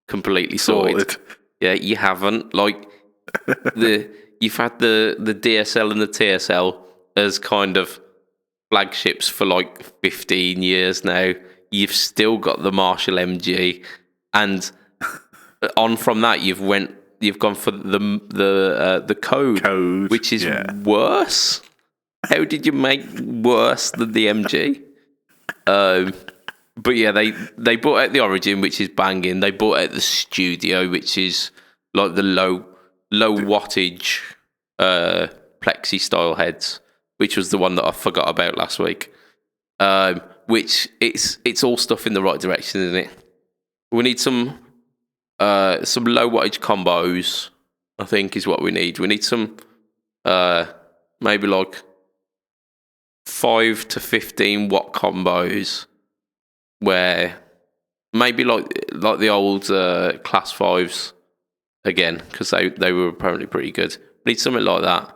completely sorted. Yeah, you haven't. Like, you've had the DSL and the TSL as kind of flagships for like 15 years now. You've still got the Marshall MG, and on from that you've gone for the code, which is worse. How did you make worse than the MG? But yeah, they brought out the Origin, which is banging. They brought out the Studio, which is like the low wattage plexi style heads, which was the one that I forgot about last week. Which it's all stuff in the right direction, isn't it? We need some low wattage combos, I think, is what we need. We need some maybe like 5 to 15 watt combos, where maybe like the old Class 5s again, because they were apparently pretty good. We need something like that,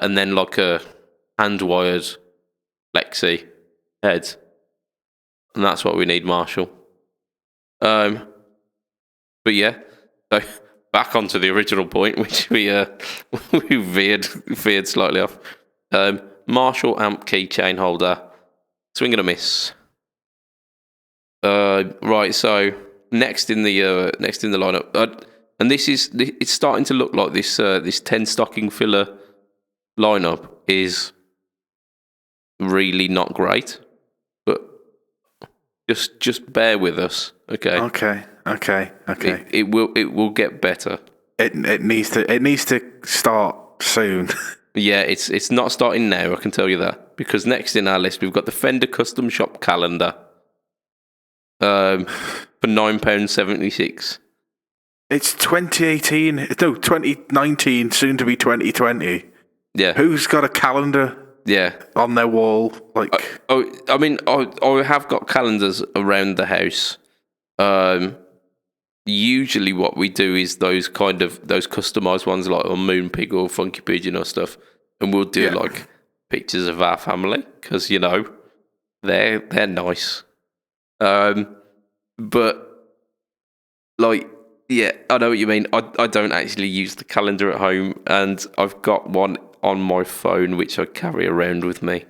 and then like a hand-wired plexi head, and that's what we need, Marshall. But yeah, so back onto the original point, which we veered slightly off. Marshall amp keychain holder, swing and a miss. Right, so next in the lineup, and it's starting to look like this 10 stocking filler lineup is really not great, but just bear with us, okay? Okay. It will get better. It needs to start soon. Yeah, it's not starting now, I can tell you that, because next in our list we've got the Fender Custom Shop calendar for £9.76. It's 2019, soon to be 2020. Yeah. Who's got a calendar? Yeah. On their wall, like. I mean, I have got calendars around the house. Usually, what we do is those customized ones, like on Moonpig or Funky Pigeon or stuff, and we'll do like pictures of our family, because they're nice. But like, yeah, I know what you mean. I don't actually use the calendar at home, and I've got one on my phone which I carry around with me.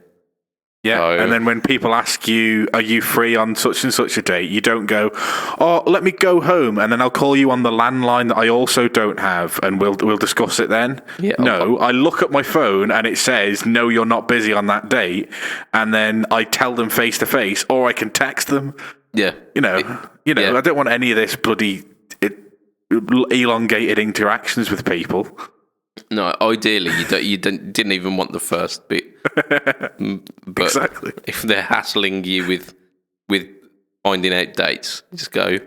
Yeah, and then when people ask you, are you free on such and such a date, you don't go, oh, let me go home and then I'll call you on the landline that I also don't have, and we'll discuss it then. Yeah, no, I look at my phone and it says, no, you're not busy on that date, and then I tell them face to face, or I can text them. Yeah. I don't want any of this bloody elongated interactions with people. No, ideally, you didn't even want the first bit. But exactly. If they're hassling you with finding out dates, just go,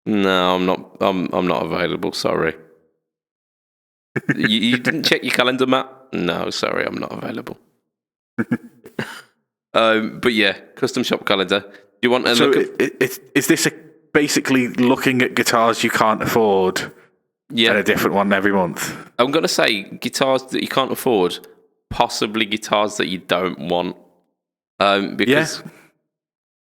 no, I'm not available, sorry. you didn't check your calendar, Matt? No, sorry, I'm not available. But yeah, custom shop calendar. Do you want to look at... Is this basically looking at guitars you can't afford? Yeah, and a different one every month. I'm going to say guitars that you can't afford, possibly guitars that you don't want. Because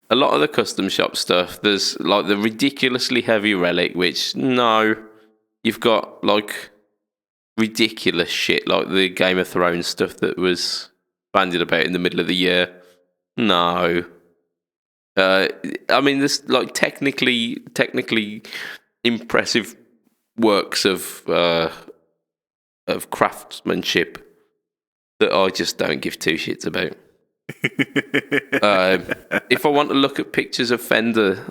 a lot of the custom shop stuff, there's like the ridiculously heavy Relic, which, no, you've got like ridiculous shit like the Game of Thrones stuff that was bandied about in the middle of the year. No. I mean, there's like technically impressive works of craftsmanship that I just don't give two shits about. If I want to look at pictures of Fender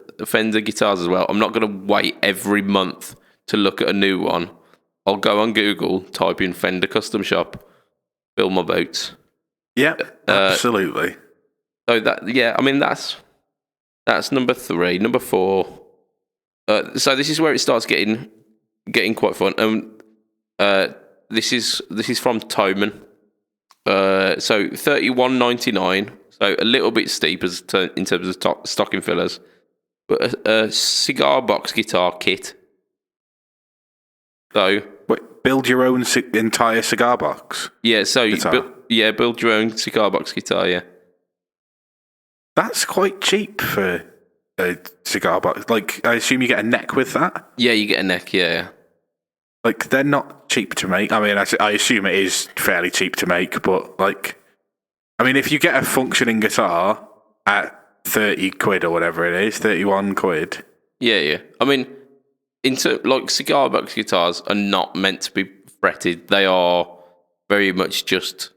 guitars as well, I'm not going to wait every month to look at a new one. I'll go on Google, type in Fender custom shop, build my boots. Yeah, absolutely. So that's number 3. Number 4. So this is where it starts getting quite fun. This is from Toman. So $31.99. So a little bit steep in terms of stocking fillers, but a cigar box guitar kit. So wait, build your own entire cigar box. Yeah. So build your own cigar box guitar. Yeah. That's quite cheap for a cigar box. Like, I assume you get a neck with that? Yeah, you get a neck, yeah. Like, they're not cheap to make. I mean, I assume it is fairly cheap to make, but, like, I mean, if you get a functioning guitar at 30 quid or whatever it is, 31 quid. Yeah. I mean, like, cigar box guitars are not meant to be fretted. They are very much just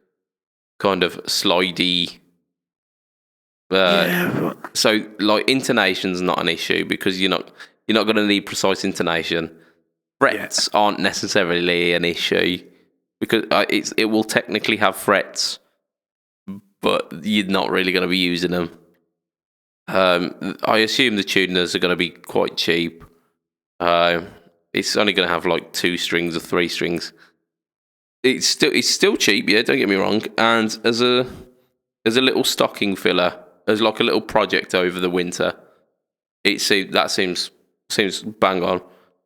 kind of slidey. So, like, intonation's not an issue because you're not going to need precise intonation. Frets aren't necessarily an issue because it will technically have frets, but you're not really going to be using them. I assume the tuners are going to be quite cheap. It's only going to have like 2 strings or 3 strings. It's still cheap, yeah. Don't get me wrong. And as a little stocking filler, as like a little project over the winter, that seems bang on.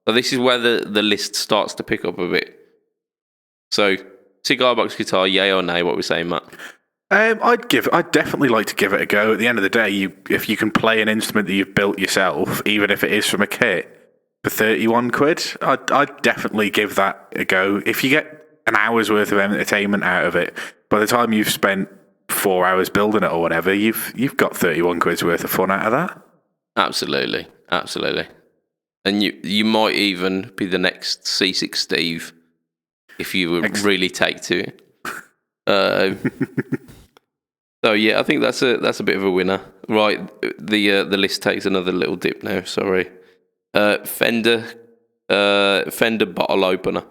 But this is where the list starts to pick up a bit. So, cigar box guitar, yay or nay? What we're saying, Matt? I'd definitely like to give it a go. At the end of the day, if you can play an instrument that you've built yourself, even if it is from a kit, for 31 quid, I'd definitely give that a go. If you get an hour's worth of entertainment out of it, by the time you've spent 4 hours building it or whatever, you've got 31 quid's worth of fun out of that. Absolutely. And you might even be the next C6 Steve if you would really take to it. So yeah, I think that's a bit of a winner. Right, the list takes another little dip now. Sorry, Fender bottle opener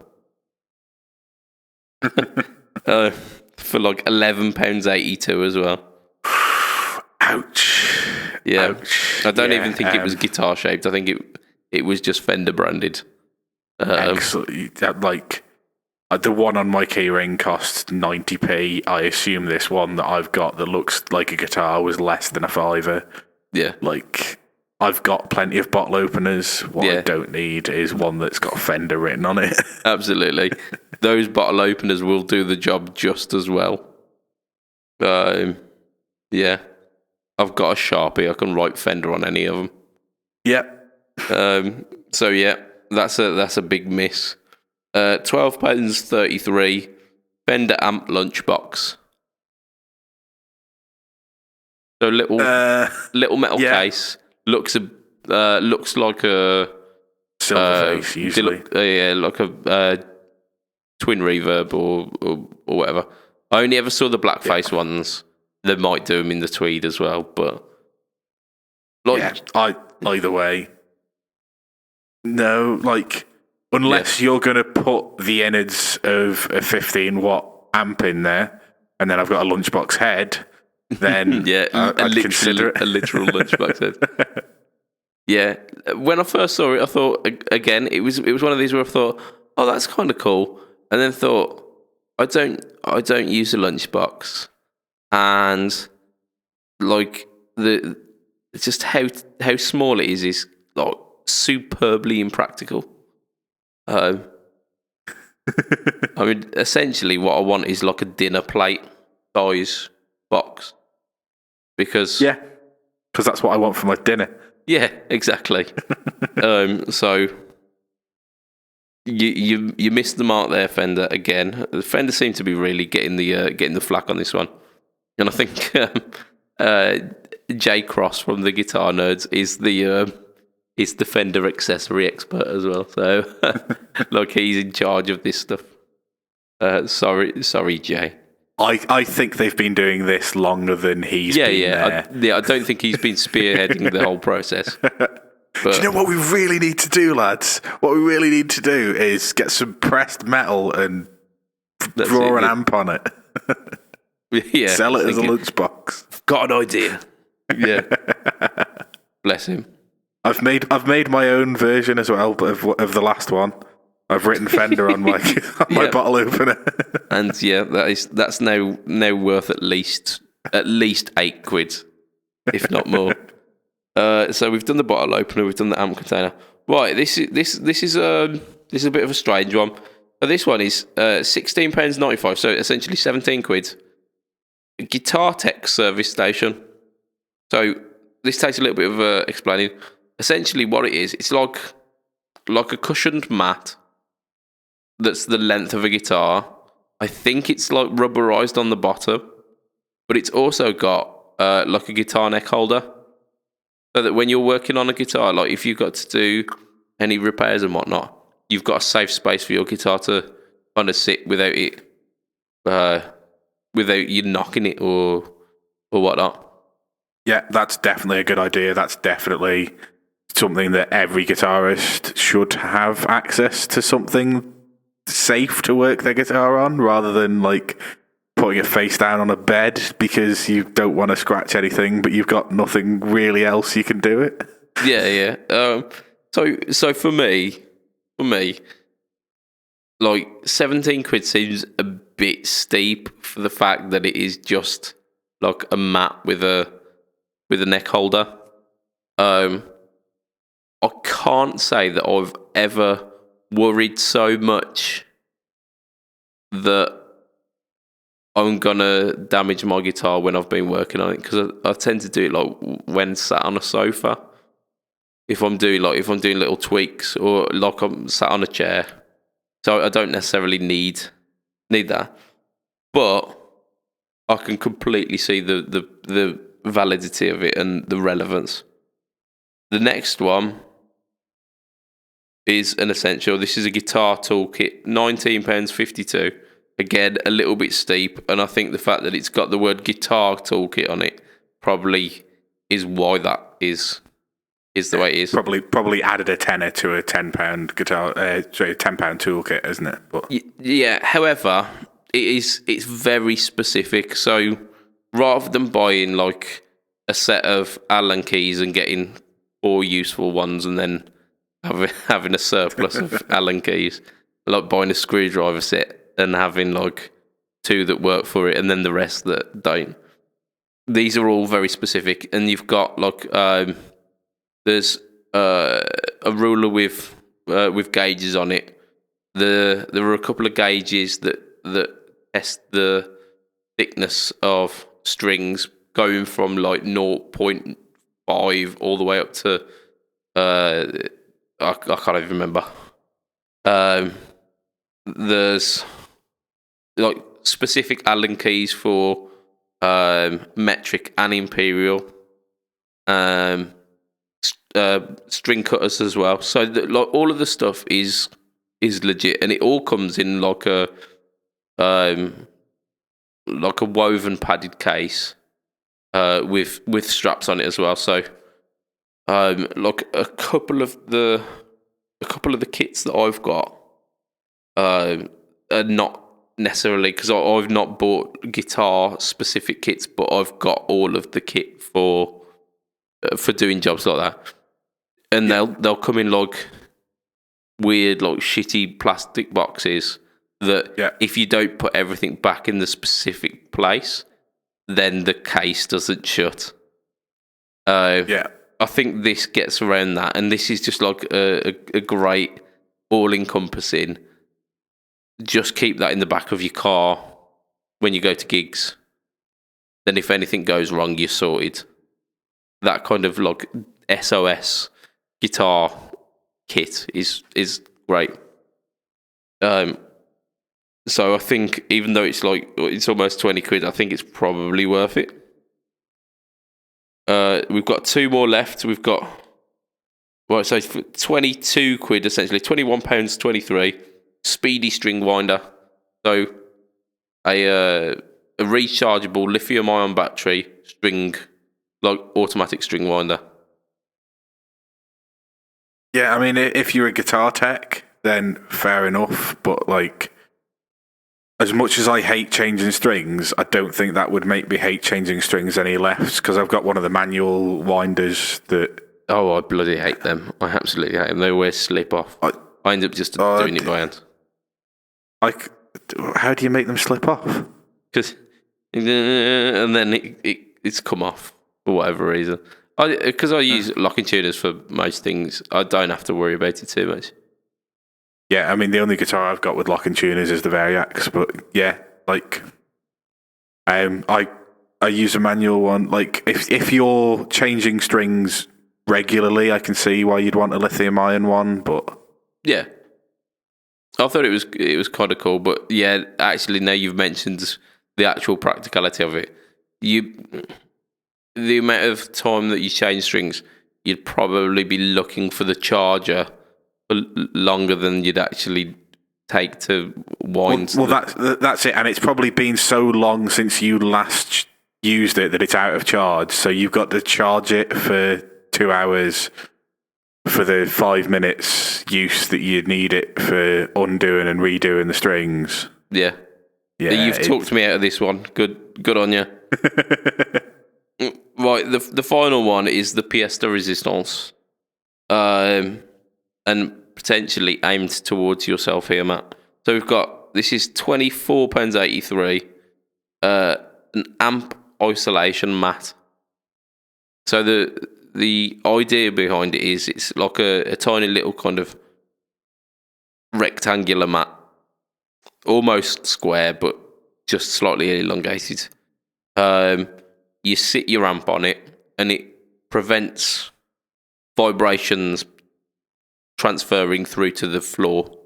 for like £11.82 as well. Ouch. Yeah, ouch. I don't even think it was guitar shaped. I think it was just Fender branded. Excellent. Like, the one on my keyring costs 90p. I assume this one that I've got that looks like a guitar was less than a £5. Yeah. Like, I've got plenty of bottle openers. What I don't need is one that's got Fender written on it. Absolutely. Those bottle openers will do the job just as well. Yeah. I've got a Sharpie. I can write Fender on any of them. Yep. So yeah, that's a big miss. £12.33 Fender amp lunchbox. So little metal case looks like a silver face usually. Like a twin reverb or whatever. I only ever saw the blackface ones. They might do them in the tweed as well, but either way. No, like, unless you're going to put the innards of a 15-watt amp in there, and then I've got a lunchbox head, then I'd consider it. A literal lunchbox head. Yeah. When I first saw it, I thought, again, it was one of these where I thought, oh, that's kind of cool. And then thought, I don't use a lunchbox. And, like, it's just how small it is like, superbly impractical. I mean, essentially, what I want is like a dinner plate size box, because that's what I want for my dinner. Yeah, exactly. So You missed the mark there, Fender. Again, Fender seemed to be really getting the flack on this one, and I think Jay Cross from the Guitar Nerds is the Fender accessory expert as well. So, like, he's in charge of this stuff. Sorry, Jay. I think they've been doing this longer than he's been there. I don't think he's been spearheading the whole process. But, do you know what we really need to do, lads? What we really need to do is get some pressed metal and draw an amp on it. Yeah, sell it as a lunchbox. Got an idea. Yeah. Bless him. I've made my own version as well of the last one. I've written Fender on my bottle opener. And yeah, that's now worth at least £8, if not more. So we've done the bottle opener, we've done the amp container. Right, this is a bit of a strange one. But this one is £16.95, so essentially £17. A Guitar Tech service station. So this takes a little bit of explaining. Essentially, what it is, it's like a cushioned mat that's the length of a guitar. I think it's like rubberized on the bottom, but it's also got like a guitar neck holder, so that when you're working on a guitar, like if you've got to do any repairs and whatnot, you've got a safe space for your guitar to kind of sit without you knocking it or whatnot. Yeah, that's definitely a good idea. That's definitely something that every guitarist should have access to, something safe to work their guitar on, rather than like putting it face down on a bed because you don't want to scratch anything, but you've got nothing really else you can do it. Yeah. So for me, like £17 seems a bit steep for the fact that it is just like a mat with a neck holder. I can't say that I've ever worried so much that I'm gonna damage my guitar when I've been working on it, because I tend to do it like when sat on a sofa. If I'm doing little tweaks, or like I'm sat on a chair, so I don't necessarily need that. But I can completely see the validity of it and the relevance. The next one is an essential. This is a guitar toolkit, £19.52. Again, a little bit steep, and I think the fact that it's got the word guitar toolkit on it probably is why that is the way it is. Probably added a tenner to a £10 guitar, £10 toolkit, isn't it? But yeah. However, it's very specific. So rather than buying like a set of Allen keys and getting 4 useful ones and then having a surplus of Allen keys, like buying a screwdriver set and having like 2 that work for it and then the rest that don't. These are all very specific, and you've got like there's a ruler with gauges on it. There are a couple of gauges that test the thickness of strings, going from like 0.5 all the way up to I can't even remember. There's like specific Allen keys for metric and imperial, string cutters as well. So like all of the stuff is legit, and it all comes in like a woven padded case with straps on it as well. So like a couple of the kits that I've got are not necessarily, because I've not bought guitar specific kits, but I've got all of the kit for doing jobs like that, and they'll come in like weird, like shitty plastic boxes that if you don't put everything back in the specific place, then the case doesn't shut. I think this gets around that, and this is just like a great all-encompassing. Just keep that in the back of your car when you go to gigs. Then if anything goes wrong, you're sorted. That kind of like SOS guitar kit is great. So I think even though it's almost 20 quid, I think it's probably worth it. We've got 2 more left. We've got, so for 22 quid essentially, £21.23, speedy string winder. So a rechargeable lithium-ion battery string, like automatic string winder. Yeah, I mean, if you're a guitar tech, then fair enough. But like, as much as I hate changing strings, I don't think that would make me hate changing strings any less, because I've got one of the manual winders that... Oh, I bloody hate them. I absolutely hate them. They always slip off. I end up just doing it by hand. How do you make them slip off? And then it's come off for whatever reason. Because I use locking tuners for most things, I don't have to worry about it too much. Yeah, I mean, the only guitar I've got with locking tuners is the Variax, but yeah, like, I use a manual one. Like, if you're changing strings regularly, I can see why you'd want a lithium-ion one, but... Yeah. I thought it was kind of cool, but yeah, actually, now you've mentioned the actual practicality of it, the amount of time that you change strings, you'd probably be looking for the charger for longer than you'd actually take to wind. Well, that's it, and it's probably been so long since you last used it that it's out of charge. So you've got to charge it for 2 hours for the 5 minutes use that you need it for undoing and redoing the strings. Yeah. You've talked me out of this one. Good on you. Right, the final one is the pièce de résistance, and potentially aimed towards yourself here, Matt. So we've got, this is £24.83, an amp isolation mat. So the idea behind it is it's like a tiny little kind of rectangular mat, almost square, but just slightly elongated. You sit your amp on it, and it prevents vibrations transferring through to the floor.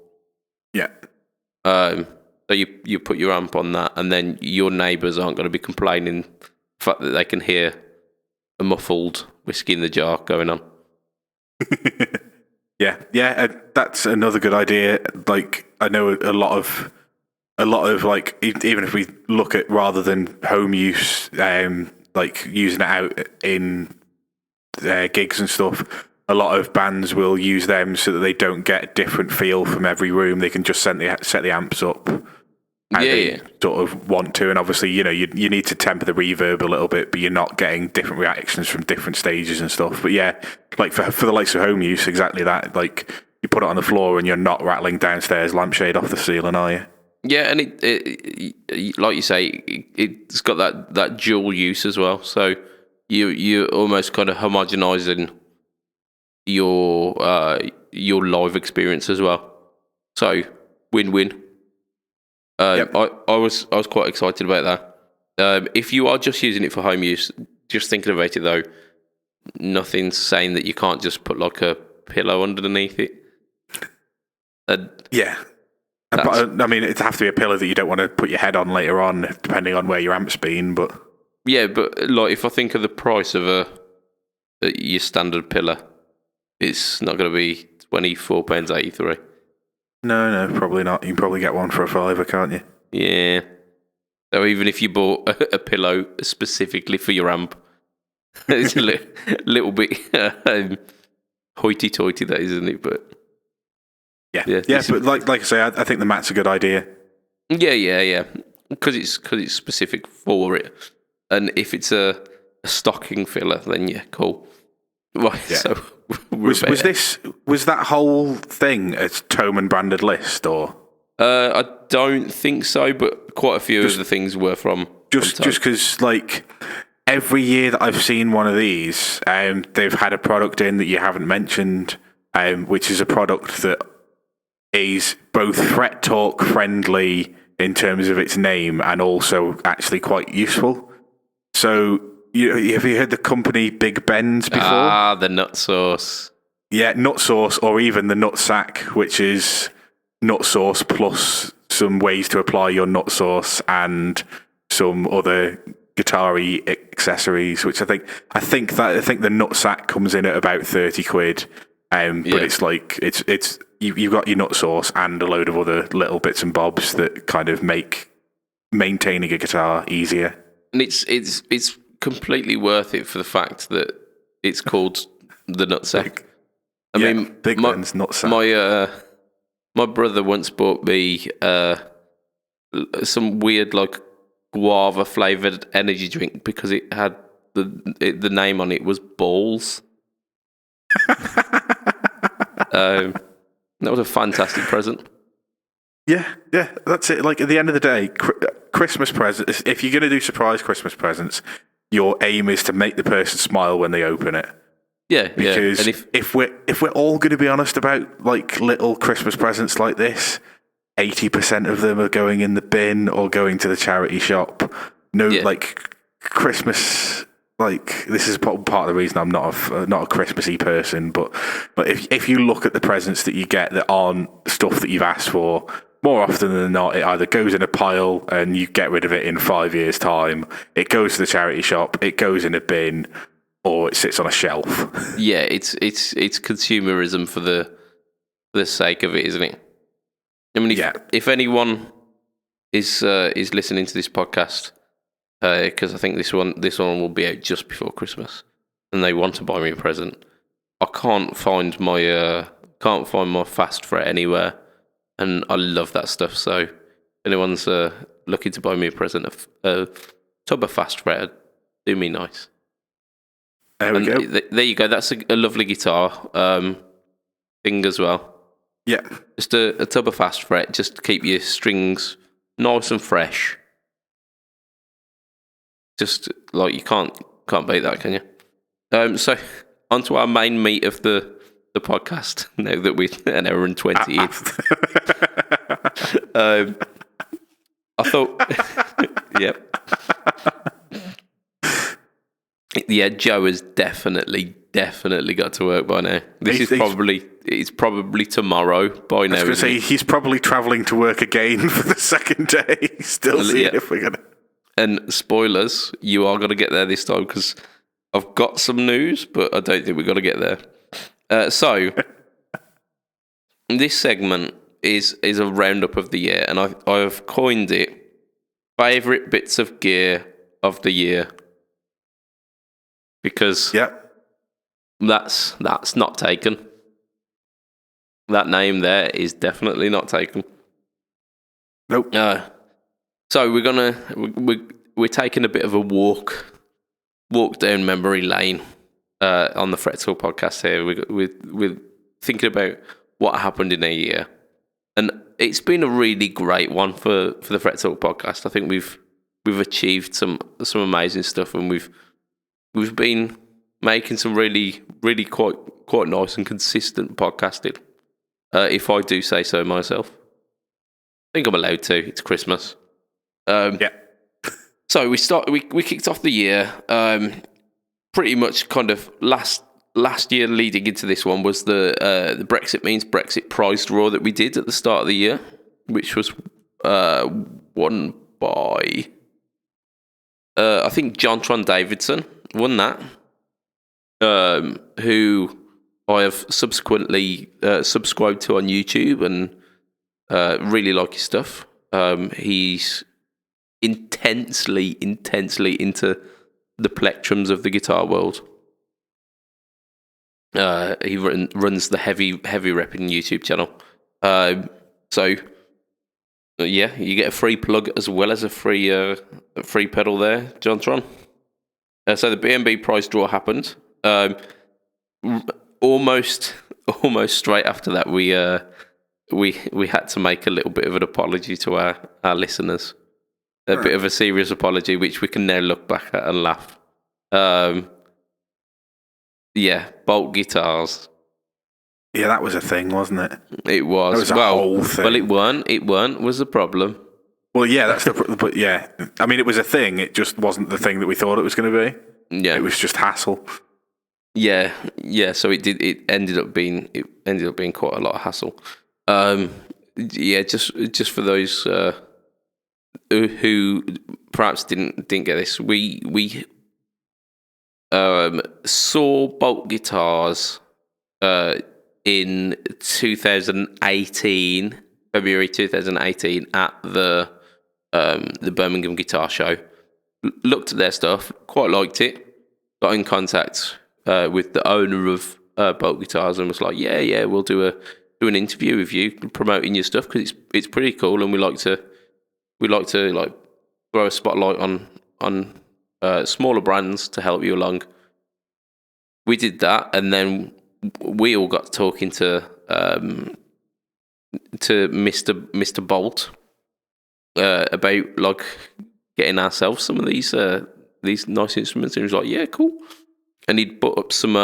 Yeah. So you put your amp on that, and then your neighbours aren't going to be complaining the fact that they can hear a muffled whiskey in the jar going on. Yeah, that's another good idea. Like, I know a lot of like, even if we look at, rather than home use, like using it out in gigs and stuff, a lot of bands will use them so that they don't get a different feel from every room. They can just set the amps up how they sort of want to, and obviously, you know, you need to temper the reverb a little bit, but you're not getting different reactions from different stages and stuff. But yeah, like for the likes of home use, exactly that. Like, you put it on the floor and you're not rattling downstairs lampshade off the ceiling, are you? Yeah, and it like you say, it's got that dual use as well. So you're almost kind of homogenizing your live experience as well. So win-win. Yep. I was quite excited about that. If you are just using it for home use, just thinking about it though, nothing's saying that you can't just put like a pillow underneath it. Yeah. I mean, it'd have to be a pillow that you don't want to put your head on later on, depending on where your amp's been. But yeah, but like, if I think of the price of your standard pillow, it's not going to be £24.83. No, probably not. You can probably get one for £5, can't you? Yeah. So even if you bought a pillow specifically for your amp, it's a little bit hoity-toity, that, isn't it? But yeah. But like I say, I think the mat's a good idea. Yeah. Because it's specific for it, and if it's a stocking filler, then yeah, cool. Right. Yeah. So was that whole thing a Thomann branded list, or? I don't think so, but quite a few of the things were from just because, like, every year that I've seen one of these, they've had a product in that you haven't mentioned, which is a product that is both Fret Talk friendly in terms of its name and also actually quite useful. So, have you heard the company Big Ben's before? Ah, the nut sauce. Yeah, nut sauce, or even the nut sack, which is nut sauce plus some ways to apply your nut sauce and some other guitar-y accessories, which I think the nut sack comes in at about 30 quid. But it's like you've got your nut sauce and a load of other little bits and bobs that kind of make maintaining a guitar easier. And it's completely worth it for the fact that it's called the nutsack. I mean, Big Ben's nutsack. My brother once bought me some weird like guava flavored energy drink because it had the name on it was Balls. That was a fantastic present. Yeah, that's it. Like at the end of the day, Christmas presents. If you're going to do surprise Christmas presents, your aim is to make the person smile when they open it. Yeah, because and if we're all going to be honest about like little Christmas presents like this, 80% of them are going in the bin or going to the charity shop. Like Christmas. Like this is part of the reason I'm not a Christmassy person, but if you look at the presents that you get that aren't stuff that you've asked for, more often than not, it either goes in a pile and you get rid of it in 5 years' time. It goes to the charity shop. It goes in a bin. Or it sits on a shelf. Yeah, it's consumerism for the sake of it, isn't it? I mean, if anyone is listening to this podcast, because I think this one will be out just before Christmas, and they want to buy me a present, I can't find my fast fret anywhere, and I love that stuff. So, if anyone's looking to buy me a present, a tub of fast fret, do me nice. There we go. There you go. That's a lovely guitar thing as well. Yeah. Just a tub of fast fret, just to keep your strings nice and fresh. Just like you can't beat that, can you? So onto our main meat of the podcast. Now that we're an hour and 20 in. I thought, yep. Yeah, Joe has definitely got to work by now. It's probably tomorrow by now. I was going to say he's probably travelling to work again for the second day. Still seeing if we're gonna. And spoilers, you are going to get there this time because I've got some news, but I don't think we're going to get there. So this segment is a roundup of the year, and I've coined it favourite bits of gear of the year. Because that's not taken. That name there is definitely not taken. Nope. So we're taking a bit of a walk down memory lane on the Fret Talk podcast here. We're thinking about what happened in a year, and it's been a really great one for the Fret Talk podcast. I think we've achieved some amazing stuff, and we've been making some really, really quite nice and consistent podcasting. If I do say so myself, I think I'm allowed to. It's Christmas. So we kicked off the year. Pretty much kind of last year leading into this one was the Brexit means Brexit prize draw that we did at the start of the year, which was won by I think Jontron Davidson won that. Who I have subsequently subscribed to on YouTube and really like his stuff. He's intensely into the plectrums of the guitar world. He runs the heavy repping YouTube channel. So yeah, you get a free plug as well as a free pedal there, Jontron. So the BNB prize draw happened. Almost straight after that, we had to make a little bit of an apology to our listeners. A bit of a serious apology, which we can now look back at and laugh. Yeah, Bolt guitars. Yeah, that was a thing, wasn't it? It was. That was a whole thing. Well, it weren't was the problem. Well, yeah, that's but yeah, I mean, it was a thing. It just wasn't the thing that we thought it was going to be. Yeah, it was just hassle. Yeah. So it ended up being quite a lot of hassle. yeah, just for those who perhaps didn't get this, we saw bolt guitars in 2018, February 2018, at the Birmingham Guitar Show. Looked at their stuff, quite liked it. Got in contact with the owner of Bolt Guitars and was like, yeah, we'll do an interview with you promoting your stuff because it's pretty cool, and we like to like throw a spotlight on smaller brands to help you along. We did that, and then we all got talking to Mr. Bolt about like getting ourselves some of these nice instruments. And he was like, "Yeah, cool," and he'd put up some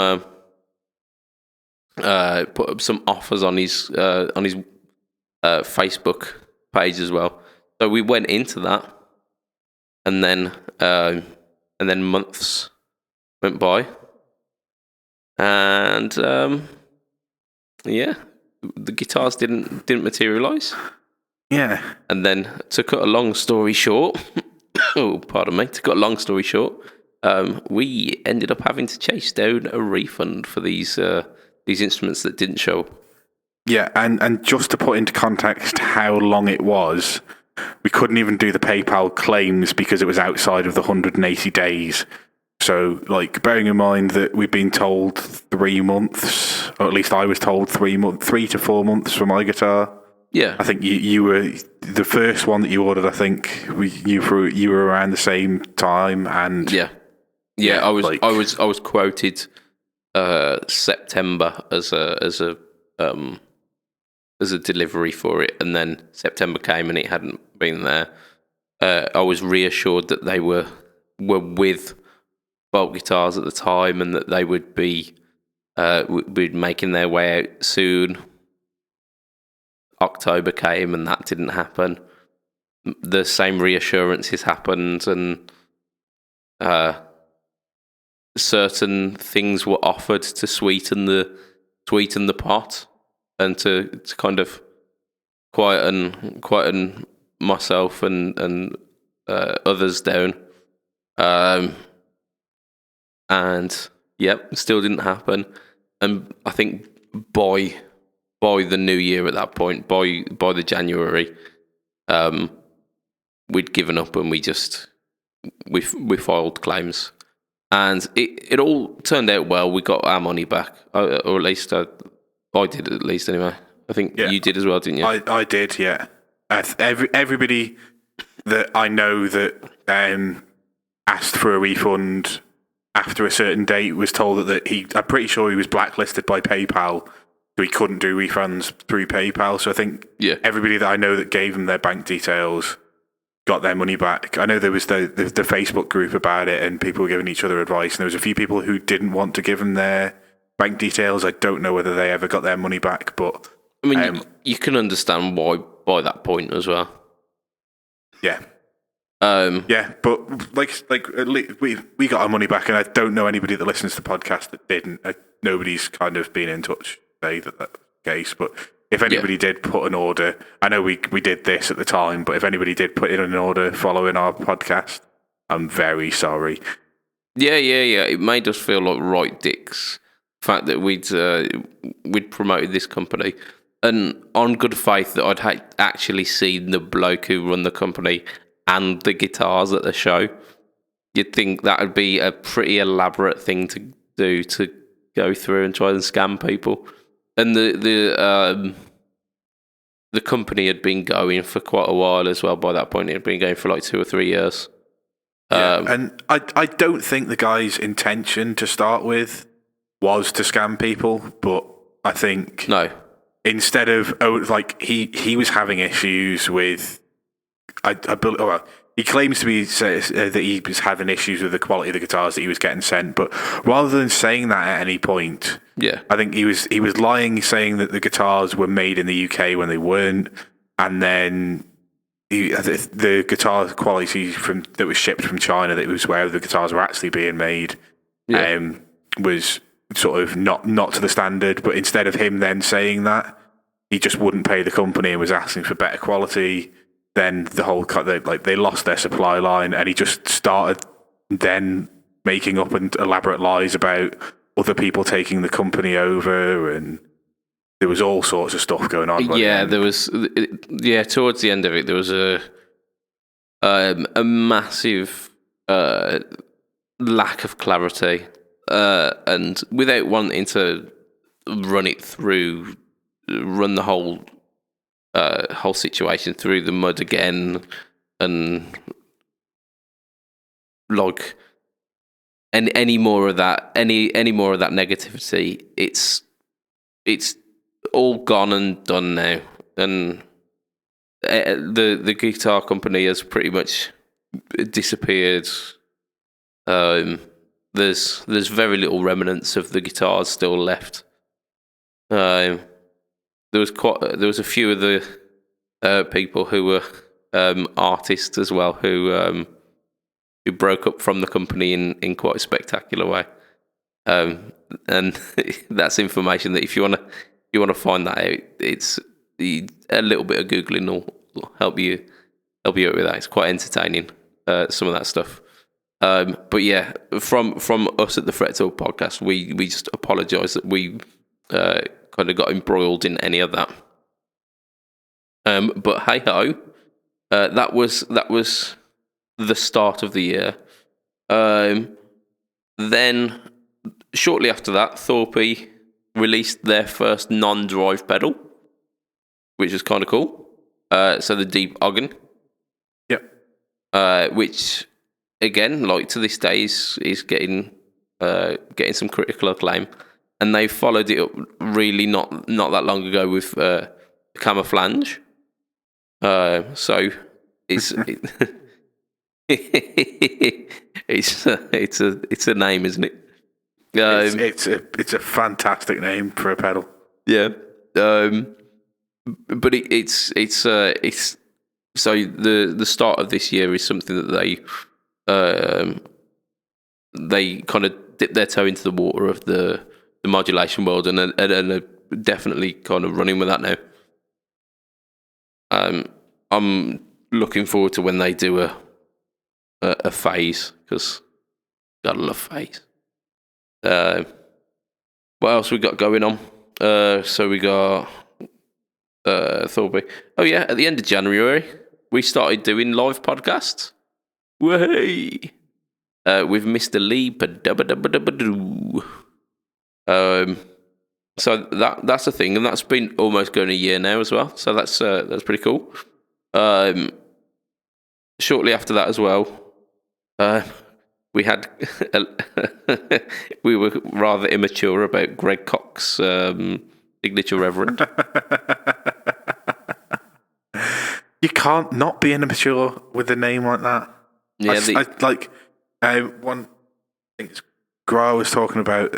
offers on his Facebook page as well. So we went into that, and then months went by. And the guitars didn't materialise. Yeah. And then to cut a long story short, we ended up having to chase down a refund for these instruments that didn't show up. Yeah, and just to put into context how long it was, we couldn't even do the PayPal claims because it was outside of the 180 days. So, like, bearing in mind that we've been told 3 months, or at least I was told 3 to 4 months for my guitar. Yeah, I think you were the first one that you ordered. I think you were around the same time, and yeah. I was quoted September as a delivery for it, and then September came and it hadn't been there. I was reassured that they were with Bolt Guitars at the time, and that they would be making their way out soon. October came, and that didn't happen. The same reassurances happened, and certain things were offered to sweeten the pot, and to kind of quieten myself and others down. And yep, still didn't happen. And I think by the new year at that point, by the January, we'd given up, and we filed claims, and it all turned out well. We got our money back, or at least I did, at least anyway. I think you did as well, didn't you? I did, yeah. Everybody that I know that asked for a refund after a certain date was told that I'm pretty sure he was blacklisted by PayPal, so he couldn't do refunds through PayPal. So I think everybody that I know that gave them their bank details got their money back. I know there was the Facebook group about it, and people were giving each other advice, and there was a few people who didn't want to give them their bank details. I don't know whether they ever got their money back, but I mean, you can understand why by that point as well. Yeah. Yeah, but like at least we got our money back, and I don't know anybody that listens to the podcast that didn't. Nobody's kind of been in touch today that's the case. But if anybody did put an order, I know we did this at the time, but if anybody did put in an order following our podcast, I'm very sorry. Yeah. It made us feel like right dicks. The fact that we'd promoted this company, and on good faith that I'd actually seen the bloke who run the company and the guitars at the show. You'd think that would be a pretty elaborate thing to do, to go through and try and scam people. And the company had been going for quite a while as well. By that point, it had been going for like 2 or 3 years. And I don't think the guy's intention to start with was to scam people, but I think instead of he was having issues with. He claims to be that he was having issues with the quality of the guitars that he was getting sent, but rather than saying that at any point, I think he was lying, saying that the guitars were made in the UK when they weren't, and then the guitar quality that was shipped from China, that was where the guitars were actually being made, was sort of not to the standard. But instead of him then saying that, he just wouldn't pay the company and was asking for better quality. Then they lost their supply line, and he just started then making up elaborate lies about other people taking the company over, and there was all sorts of stuff going on. Yeah, there was. Yeah, towards the end of it, there was a massive lack of clarity, and without wanting to run the whole situation through the mud again, and like any more of that negativity, it's all gone and done now, and the guitar company has pretty much disappeared. There's very little remnants of the guitars still left. There was a few of the people who were artists as well who broke up from the company in quite a spectacular way. And that's information that if you want to find that out, it's a little bit of googling will help you out with that. It's quite entertaining, some of that stuff. But yeah, from us at the Fret Talk podcast, we just apologise that we kind of got embroiled in any of that. But hey ho, that was the start of the year. Then shortly after that, Thorpe released their first non-drive pedal, which was kind of cool. So the Deep Ogden. Yep. Which again, like to this day, is getting some critical acclaim, and they followed it up really not that long ago with Camouflage. So it's it's a name, isn't it? It's a fantastic name for a pedal. Yeah. But it's so the start of this year is something that they kind of dip their toe into the water of the modulation world, and are definitely kind of running with that now. I'm looking forward to when they do a phase, because gotta love phase. What else we got going on? So we got Thorpe. Oh yeah, at the end of January, we started doing live podcasts. Way with Mr. Lee. So that's a thing, and that's been almost going a year now as well. So that's pretty cool. Shortly after that as well, we had we were rather immature about Greg Cox's signature reverend. You can't not be immature with a name like that. Yeah, one thing Gra was talking about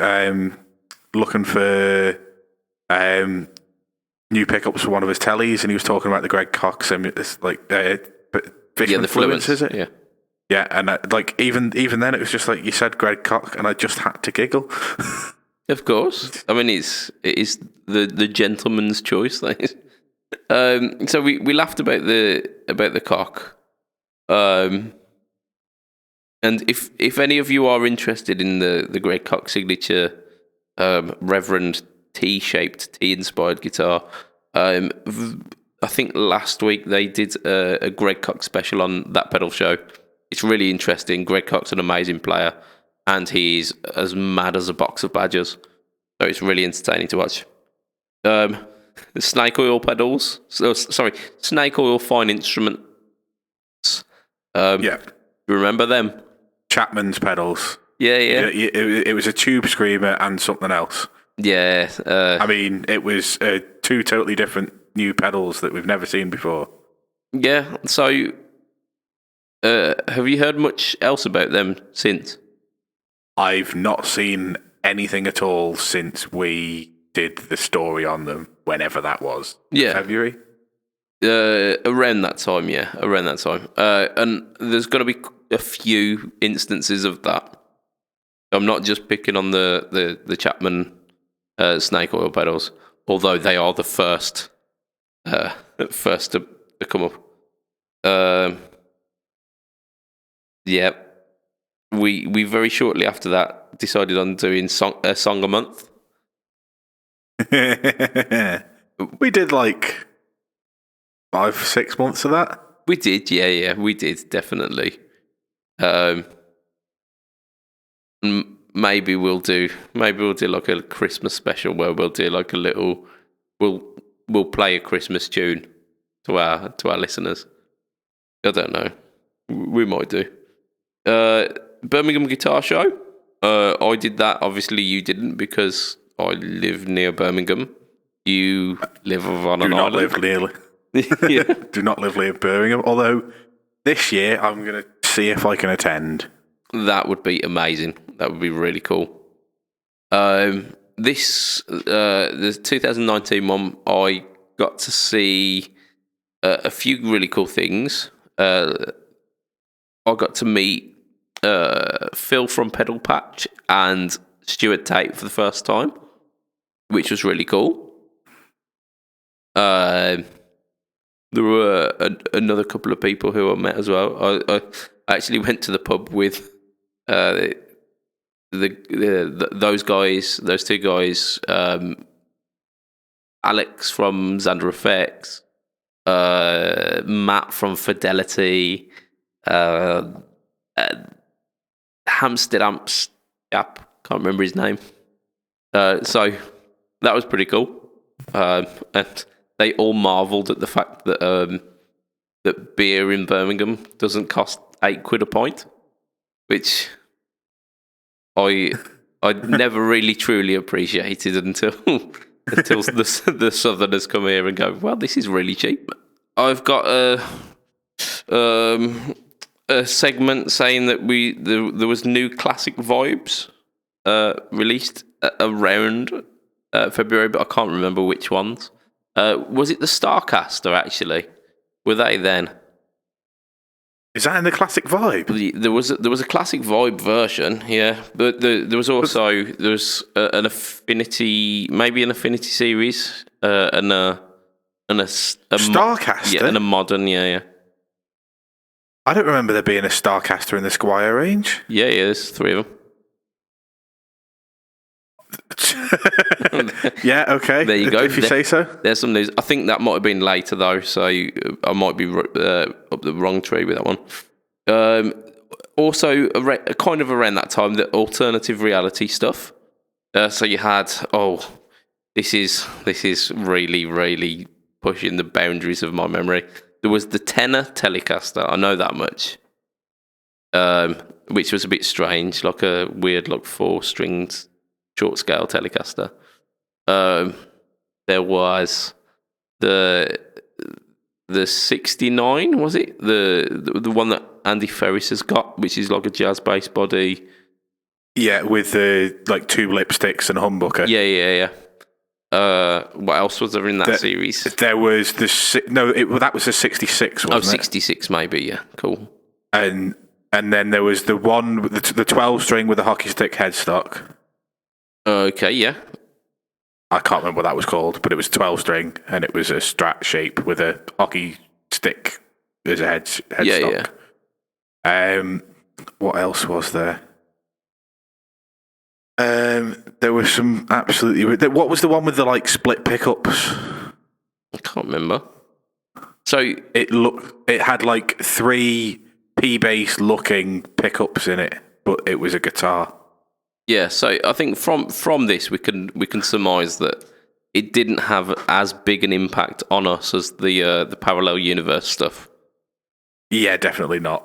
looking for new pickups for one of his tellies, and he was talking about the Greg Cox and it's like Fishman the Fluence, Fluence, is it? Yeah, and even then it was just like you said Greg Cox, and I just had to giggle. Of course, I mean it is the gentleman's choice. So we laughed about the cock. And if any of you are interested in the Greg Cox signature Reverend T-shaped, T-inspired guitar, I think last week they did a Greg Cox special on That Pedal Show. It's really interesting. Greg Cox, an amazing player, and he's as mad as a box of badgers. So it's really entertaining to watch. Snake oil pedals. Snake oil fine instruments. Yeah. You remember them? Chapman's pedals. Yeah. It was a tube screamer and something else. Yeah. I mean, it was two totally different new pedals that we've never seen before. Yeah. So, have you heard much else about them since? I've not seen anything at all since we did the story on them, whenever that was. Yeah. February? Around that time, yeah. Around that time. And there's going to be a few instances of that. I'm not just picking on the Chapman snake oil pedals, although they are the first first to come up. Yeah, we very shortly after that decided on doing a song a month. We did like 5-6 months of that. We did, yeah, we did definitely. Maybe we'll do like a Christmas special where we'll do like a little. We'll play a Christmas tune to our listeners. I don't know. We might do. Birmingham Guitar Show. I did that. Obviously, you didn't because I live near Birmingham. You live on an island. Live nearly. Yeah. Do not live near Birmingham. Although this year I'm going to see if I can attend. That would be amazing. That would be really cool. The 2019 one, I got to see a few really cool things. I got to meet Phil from Pedal Patch and Stuart Tate for the first time, which was really cool. There were another couple of people who I met as well. I actually went to the pub with those two guys, Alex from Xander Effects, Matt from Fidelity, Hampstead Amps chap, can't remember his name. So that was pretty cool. And they all marvelled at the fact that that beer in Birmingham doesn't cost £8 a pint, which I never really truly appreciated until the Southerners come here and go, well, this is really cheap. I've got a segment saying that there was new classic vibes released around February, but I can't remember which ones. Was it the Starcaster, actually? Were they then? Is that in the classic vibe? There was a classic vibe version, yeah. But there was also an Affinity, maybe an Affinity series, and a Starcaster, yeah, and a modern, yeah. I don't remember there being a Starcaster in the Squire range. Yeah, there's 3 of them. Yeah, okay. There you go. If you say so. There's some news. I think that might have been later though, so I might be up the wrong tree with that one. Also, kind of around that time, the alternative reality stuff. So you had this is really, really pushing the boundaries of my memory. There was the tenor Telecaster. I know that much. Which was a bit strange, like a weird, like 4-stringed short scale Telecaster. There was the 69, was it? The one that Andy Ferris has got, which is like a jazz bass body. Yeah, with the like 2 lipsticks and a humbucker. Yeah. What else was there in that series? There was that was a 66, wasn't it? 66 maybe, yeah. Cool. And then there was the one with the 12 string with the hockey stick headstock. Okay, yeah. I can't remember what that was called, but it was 12 string and it was a Strat shape with a hockey stick as a headstock. Yeah. What else was there? There was some absolutely. What was the one with the like split pickups? I can't remember. So it had like 3 P-bass looking pickups in it, but it was a guitar. Yeah, so I think from this we can surmise that it didn't have as big an impact on us as the parallel universe stuff. Yeah, definitely not.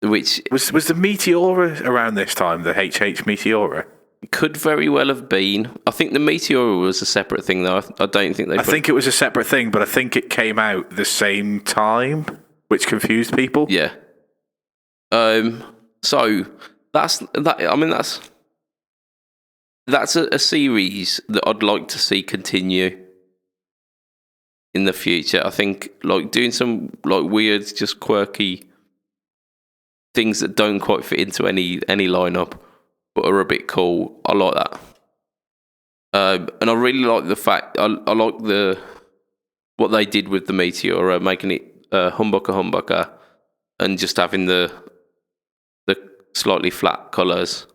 Which was the Meteora around this time? The HH Meteora could very well have been. I think the Meteora was a separate thing, though. I don't think they. I think it was a separate thing, but I think it came out the same time, which confused people. Yeah. So that's that. I mean, that's a series that I'd like to see continue in the future. I think like doing some like weird, just quirky things that don't quite fit into any lineup, but are a bit cool. I like that. And I really like the fact I like what they did with the Meteor, making it humbucker, and just having the slightly flat colours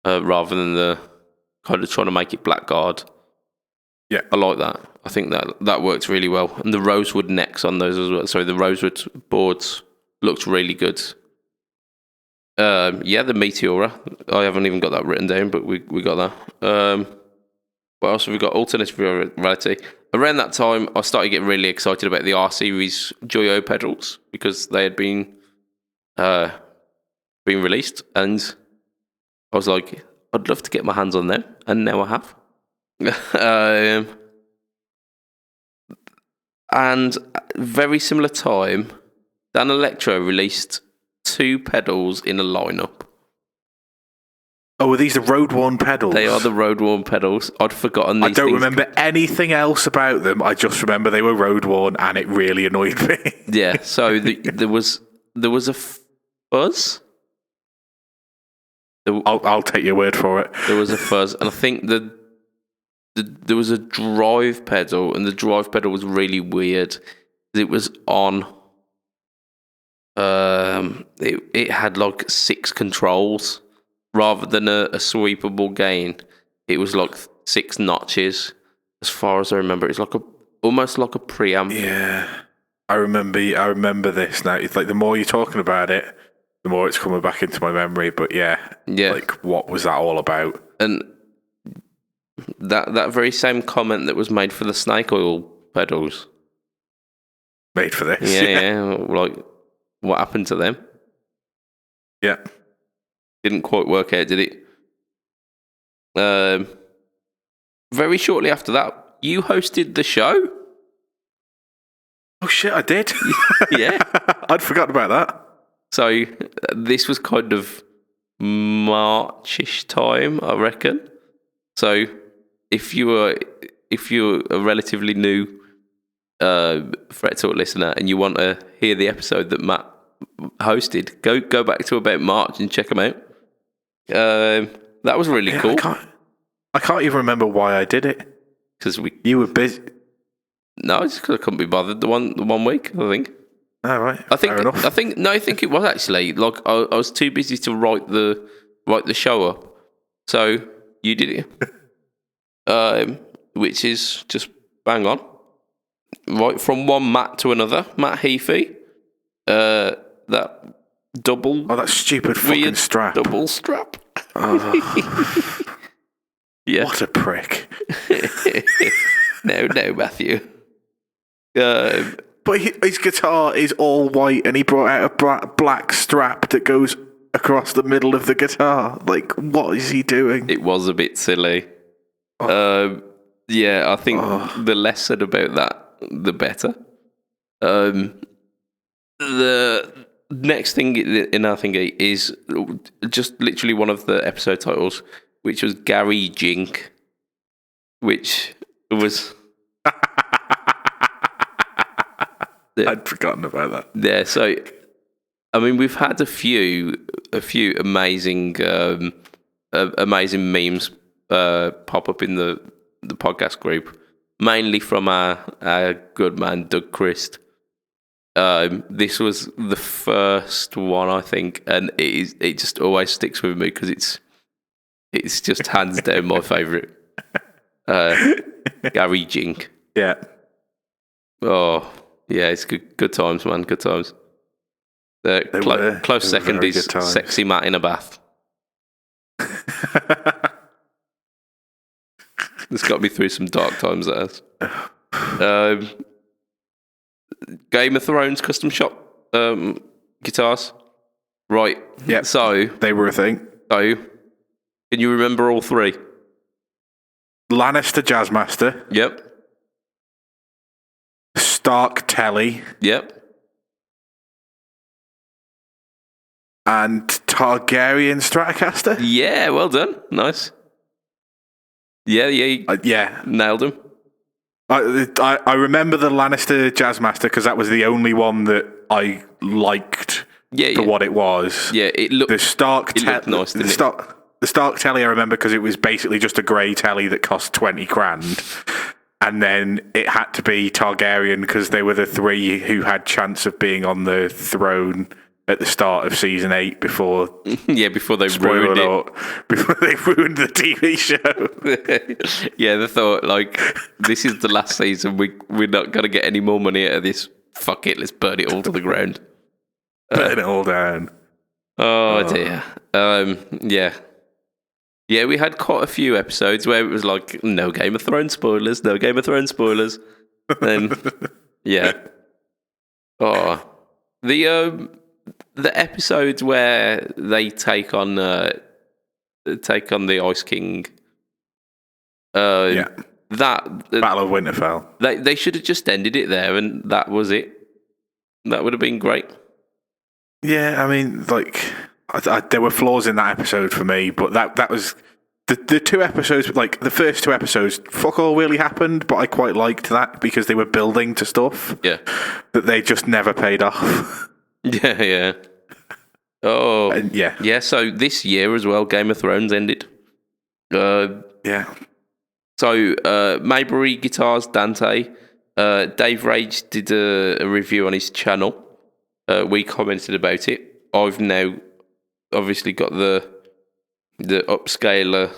rather than the kind of trying to make it blackguard. Yeah, I like that. I think that works really well, and the rosewood necks on those as well. Sorry, the rosewood boards looked really good. The Meteora. I haven't even got that written down, but we got that. What else have we got? Alternative reality. Around that time, I started getting really excited about the R Series Joyo pedals because they had been released, and I was like, I'd love to get my hands on them, and now I have. And very similar time, Dan Electro released 2 pedals in a lineup. Oh, are these the road-worn pedals? They are the road-worn pedals. I'd forgotten these I don't things. remember anything else about them. I just remember they were road-worn, and it really annoyed me. Yeah, so there was a fuzz. I'll take your word for it. There was a fuzz, and I think there was a drive pedal, and the drive pedal was really weird. It was on. It had like 6 controls rather than a sweepable gain. It was like 6 notches, as far as I remember. It's like almost like a preamp. Yeah, I remember this now. It's like the more you're talking about it, the more it's coming back into my memory. But yeah. Like, what was that all about? And that very same comment that was made for the snake oil pedals. Made for this. Yeah. Like, what happened to them? Yeah. Didn't quite work out, did it? Very shortly after that, you hosted the show. Oh shit, I did. Yeah. I'd forgotten about that. So this was kind of Marchish time, I reckon. So if you were a relatively new Fret Talk listener and you want to hear the episode that Matt hosted, go back to about March and check them out. That was really cool. I can't even remember why I did it. Because you were busy. No, it's because I couldn't be bothered the one week, I think. Oh, right. Fair enough. I think it was actually like I was too busy to write the show up, so you did it, which is just bang on. Right from one Matt to another, Matt Heafy, that double. Oh, that stupid fucking strap. Double strap. Oh. Yeah. What a prick. No, Matthew. But his guitar is all white, and he brought out a black strap that goes across the middle of the guitar. Like, what is he doing? It was a bit silly. Yeah, I think the less said about that, the better. The next thing in our thingy is just literally one of the episode titles, which was Gary Jink, which was... I'd forgotten about that. Yeah, so I mean, we've had a few amazing amazing memes pop up in the podcast group, mainly from our good man Doug Christ. This was the first one, I think, and it just always sticks with me because it's just hands down my favourite. Gary Jink. Yeah. Oh. Yeah, it's good times, man. Good times. Close second is Sexy Matt in a bath. It's got me through some dark times, that has. Game of Thrones custom shop guitars. Right. Yeah. So they were a thing. So, can you remember all 3? Lannister Jazzmaster. Yep. Stark Telly. Yep. And Targaryen Stratocaster. Yeah, well done. Nice. Yeah, yeah. Nailed him. I remember the Lannister Jazzmaster because that was the only one that I liked for what it was. Yeah, it looked the Stark looked nice, didn't it? The Stark telly I remember because it was basically just a grey telly that cost 20 grand. And then it had to be Targaryen because they were the three who had chance of being on the throne at the start of season 8 before before they ruined it. Before they ruined the TV show. Yeah, they thought, like, this is the last season, we're not going to get any more money out of this. Fuck it, let's burn it all to the ground. Burn it all down. Oh dear. Yeah. Yeah, we had quite a few episodes where it was like, no Game of Thrones spoilers, no Game of Thrones spoilers. Then, yeah. Oh, the episodes where they take on the Ice King. That Battle of Winterfell. They should have just ended it there, and that was it. That would have been great. Yeah, I mean, like, there were flaws in that episode for me, but that was the two episodes. Like the first two episodes, fuck all really happened, but I quite liked that because they were building to stuff. Yeah, that they just never paid off. Yeah. Oh, yeah. So this year as well, Game of Thrones ended. Yeah. So Maybury Guitars Dante, Dave Rage did a review on his channel. We commented about it. I've now obviously got the upscaler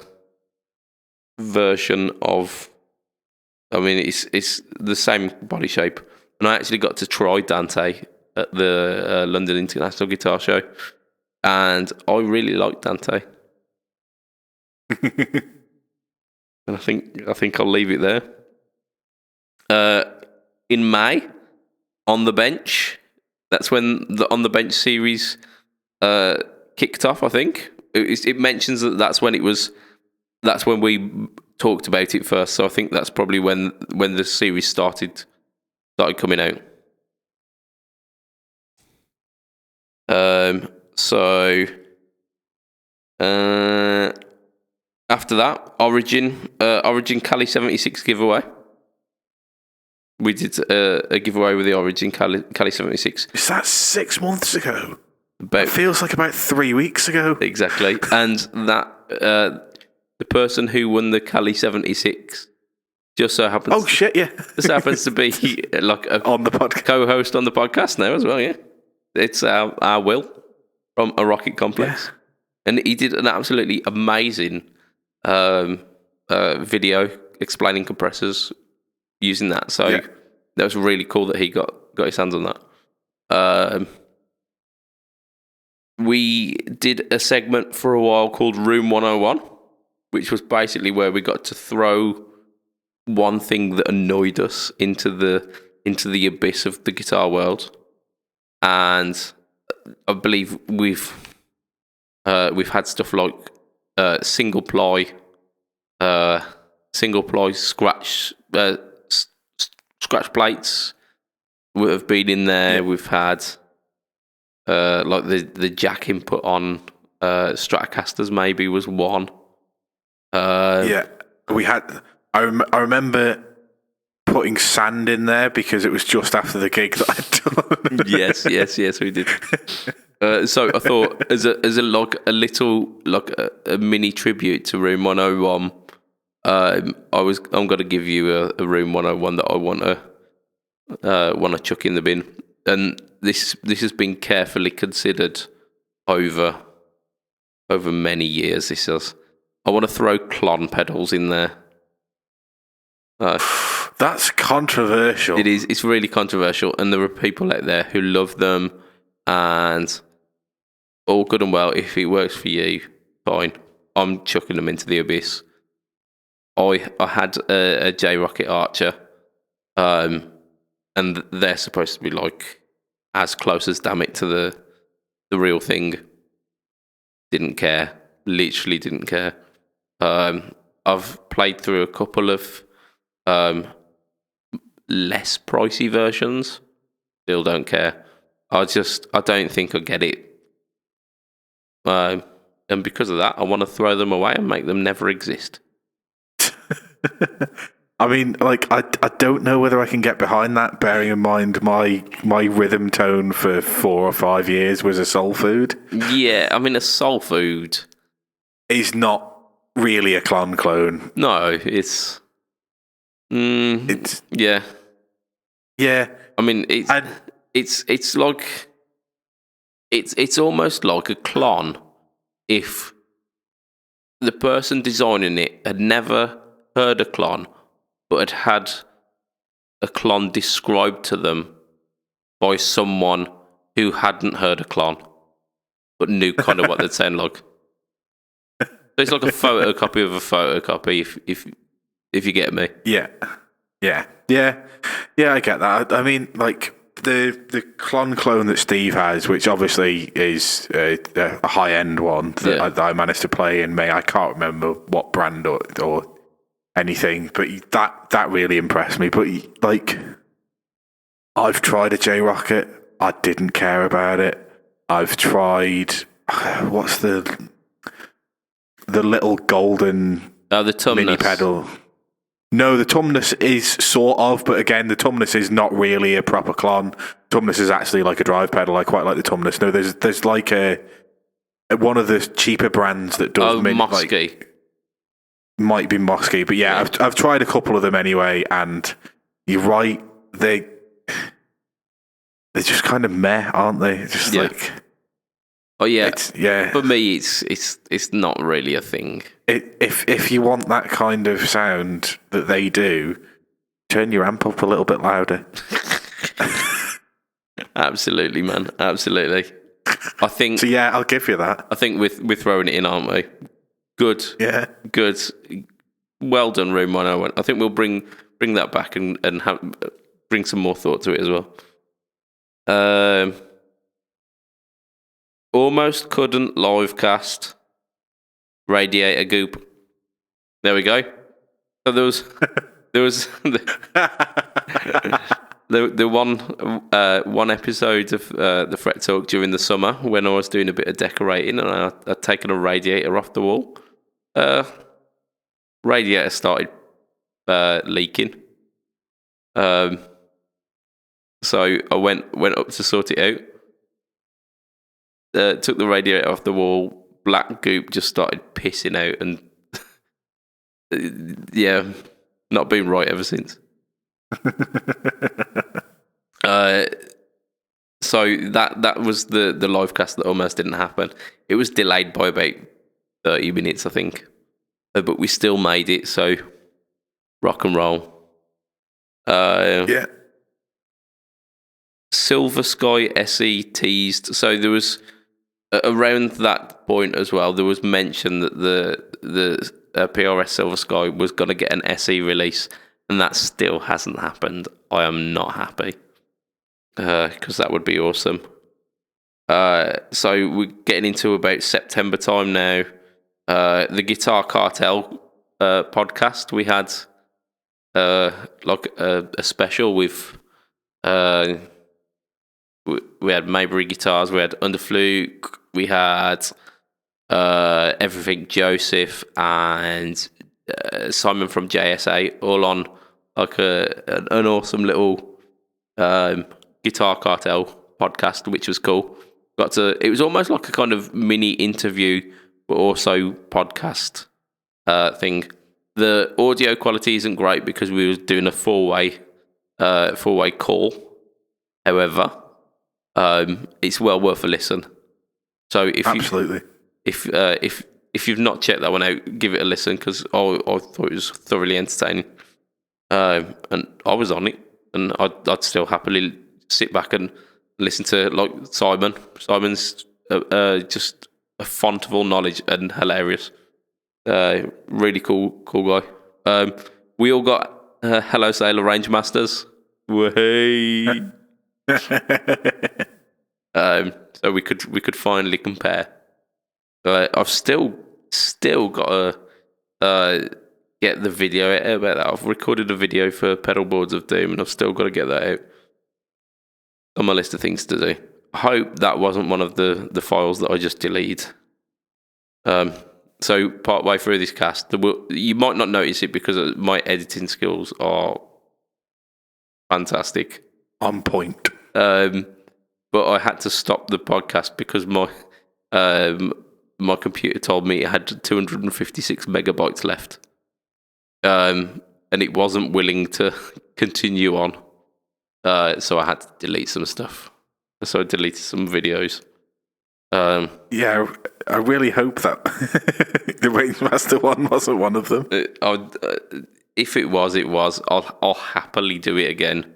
version of. I mean, it's the same body shape, and I actually got to try Dante at the London International Guitar Show, and I really like Dante. And I think I'll leave it there. In May, On the Bench. That's when the On the Bench series kicked off. I think it mentions that's when it was. That's when we talked about it first. So I think that's probably when the series started coming out. So after that, Origin Cali 76 giveaway. We did a giveaway with the Origin Cali 76. Is that 6 months ago? It feels like about 3 weeks ago. Exactly. And that the person who won the Cali 76 just so happens. Oh shit! Yeah, just happens to be like on the podcast, co-host on the podcast now as well. Yeah, it's our Will from A Rocket Complex, and he did an absolutely amazing video explaining compressors using that. So that was really cool that he got his hands on that. We did a segment for a while called Room 101, which was basically where we got to throw one thing that annoyed us into the abyss of the guitar world. And I believe we've had stuff like single ply scratch plates would have been in there. We've had like the jack input on Stratocasters maybe was one. We had. I remember putting sand in there because it was just after the gig that I'd done. yes, we did. So I thought, as a mini tribute to Room 101, I'm going to give you a Room 101 that I want to chuck in the bin, and this has been carefully considered over many years. This is. I want to throw Klon pedals in there. That's controversial. It is. It's really controversial, and there are people out there who love them, and all good and well. If it works for you, fine. I'm chucking them into the abyss. I had a J Rocket Archer, and they're supposed to be like as close as damn it to the real thing. Didn't care. Literally didn't care. I've played through a couple of less pricey versions. Still don't care. I don't think I get it. And because of that, I want to throw them away and make them never exist. I mean, like, I don't know whether I can get behind that, bearing in mind my rhythm tone for 4 or 5 years was a soul food. Yeah, I mean, a soul food is not really a clone. No, it's yeah. Yeah. I mean, it's like it's almost like a clone if the person designing it had never heard a clone, but had a clone described to them by someone who hadn't heard a clone, but knew kind of what they'd sound like. So it's like a photocopy of a photocopy, if you get me. Yeah. I get that. I mean, like the clone that Steve has, which obviously is a high end one that I managed to play in May. I can't remember what brand or anything, but that really impressed me. But like, I've tried a J Rocket. I didn't care about it. I've tried what's the little golden the mini pedal. No, the Tumnus is sort of, but again, the Tumnus is not really a proper clone. Tumnus is actually like a drive pedal. I quite like the Tumnus. No, there's like a one of the cheaper brands that does Mosky. Like, might be Mosky, but yeah, I've tried a couple of them anyway, and you're right, they're just kind of meh, aren't they? Just like. Oh yeah, For me, it's not really a thing. If you want that kind of sound that they do, turn your amp up a little bit louder. Absolutely, man. Absolutely. I think. So yeah, I'll give you that. I think we're throwing it in, aren't we? Good. Yeah. Good. Well done, Room 101. I think we'll bring that back and bring some more thought to it as well. Almost couldn't live cast Radiator Goop. There we go. So there was the one episode of the Fret Talk during the summer when I was doing a bit of decorating and I'd taken a radiator off the wall. Radiator started leaking. So I went up to sort it out. Took the radiator off the wall. Black goop just started pissing out, and not been right ever since. So that was the live cast that almost didn't happen. It was delayed by about 30 minutes, I think, but we still made it. So rock and roll. Silver Sky SE teased. So there was. Around that point as well, there was mention that the PRS Silver Sky was going to get an SE release, and that still hasn't happened. I am not happy because that would be awesome. So we're getting into about September time now. The Guitar Cartel podcast, we had like a special with. We had Maybury guitars, we had Underfluke, we had Everything Joseph and Simon from JSA, all on like an awesome little Guitar Cartel podcast, which was cool. It was almost like a kind of mini interview, but also podcast thing. The audio quality isn't great because we were doing a four-way call. However, it's well worth a listen. So Absolutely. If you've not checked that one out, give it a listen because I thought it was thoroughly entertaining. And I was on it, and I'd still happily sit back and listen to like Simon. Simon's just a font of all knowledge and hilarious. Really cool guy. We all got Hello Sailor Range Masters. Way. So we could finally compare. I've still got to get the video out about that. I've recorded a video for Pedal Boards of Doom, and I've still got to get that out on my list of things to do. I hope that wasn't one of the files that I just deleted. So part way through this cast, you might not notice it because my editing skills are fantastic. On point. But I had to stop the podcast because my my computer told me it had 256 megabytes left, and it wasn't willing to continue on. So I had to delete some stuff. So I deleted some videos. Yeah, I really hope that the Rangemaster one wasn't one of them. If it was, it was. I'll happily do it again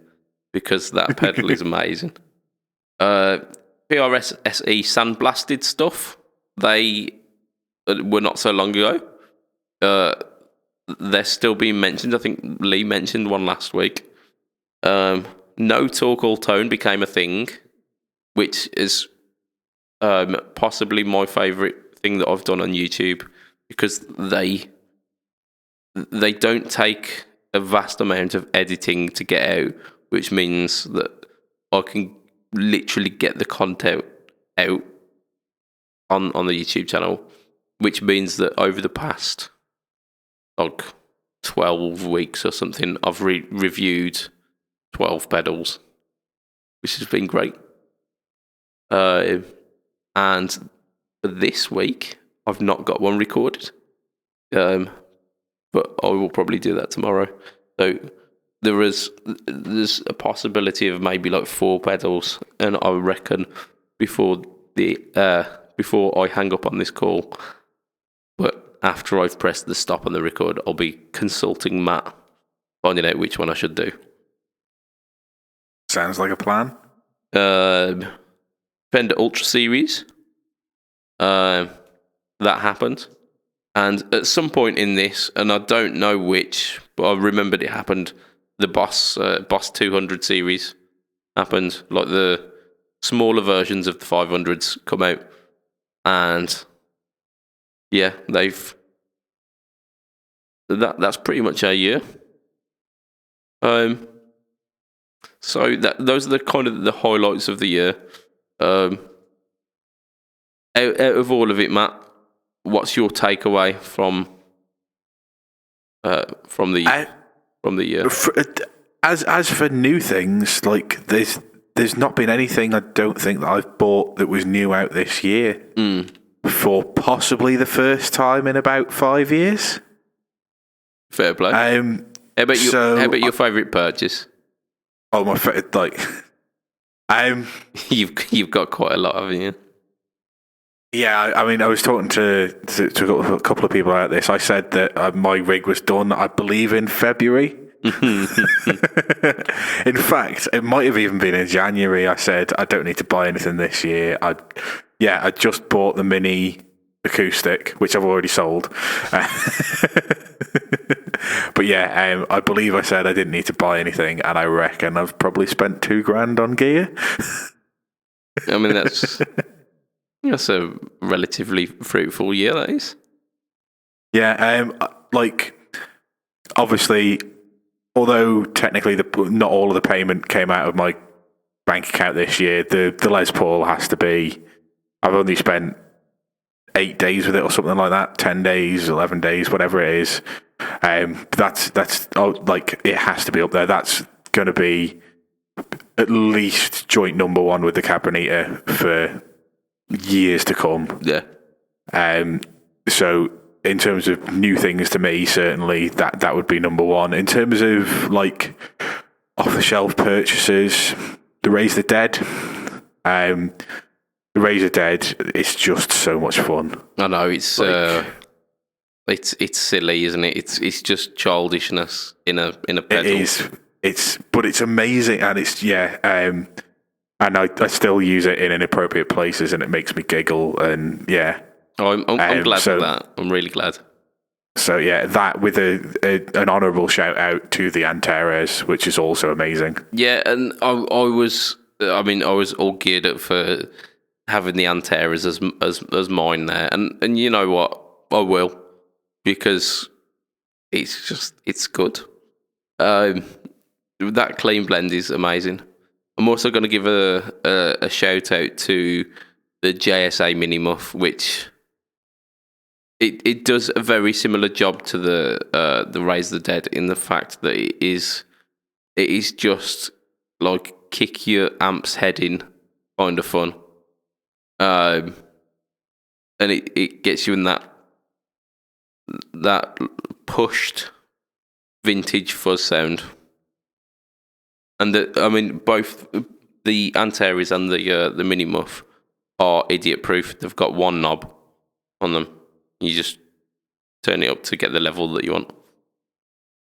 because that pedal is amazing. PRS SE sandblasted stuff. They were not so long ago. They're still being mentioned. I think Lee mentioned one last week. No talk all tone became a thing, which is possibly my favourite thing that I've done on YouTube, because they don't take a vast amount of editing to get out, which means that I can literally get the content out on the YouTube channel, which means that over the past 12 weeks or something, I've reviewed 12 pedals, which has been great. And for this week, I've not got one recorded, but I will probably do that tomorrow. So there's a possibility of maybe 4 pedals, and I reckon before I hang up on this call, but after I've pressed the stop on the record, I'll be consulting Matt, finding out which one I should do. Sounds like a plan. Fender Ultra Series. That happened. And at some point in this, and I don't know which, but I remembered it happened, the Boss 200 series happened. The smaller versions of the 500s come out. And yeah, that's pretty much our year. So those are the kind of the highlights of the year. Out of all of it, Matt, what's your takeaway from the year? As for new things, there's not been anything I don't think that I've bought that was new out this year for possibly the first time in about 5 years. Fair play. How about your favourite purchase? Oh, my favourite, You've got quite a lot, haven't you? Yeah, I mean, I was talking to a couple of people about this. I said that my rig was done, I believe, in February. In fact, it might have even been in January. I said I don't need to buy anything this year. I just bought the mini acoustic, which I've already sold. But yeah, I believe I said I didn't need to buy anything, and I reckon I've probably spent $2,000 on gear. I mean, that's a relatively fruitful year, that is. Yeah, obviously, although technically not all of the payment came out of my bank account this year, the Les Paul has to be. I've only spent 8 days with it or something like that, 10 days, 11 days, whatever it is. That's it has to be up there. That's going to be at least joint number one with the Cabronita for years to come. Yeah. So in terms of new things to me, certainly that would be number one. In terms of off the shelf purchases, the Raise the Dead. The Raise the Dead is just so much fun. I know it's silly, isn't it? It's just childishness in a pedal. It is. But it's amazing, and it's and I still use it in inappropriate places, and it makes me giggle, and yeah. Oh, I'm glad for that. I'm really glad. So yeah, that with an honourable shout out to the Antares, which is also amazing. Yeah, and I was all geared up for having the Antares as mine there, and you know what, I will, because it's good. That clean blend is amazing. I'm also going to give a shout out to the JSA Mini Muff, which it does a very similar job to the Raise the Dead in the fact that it is just kick your amp's head in kind of fun. and it gets you in that pushed vintage fuzz sound. And both the Antares and the Mini Muff are idiot proof. They've got one knob on them. You just turn it up to get the level that you want.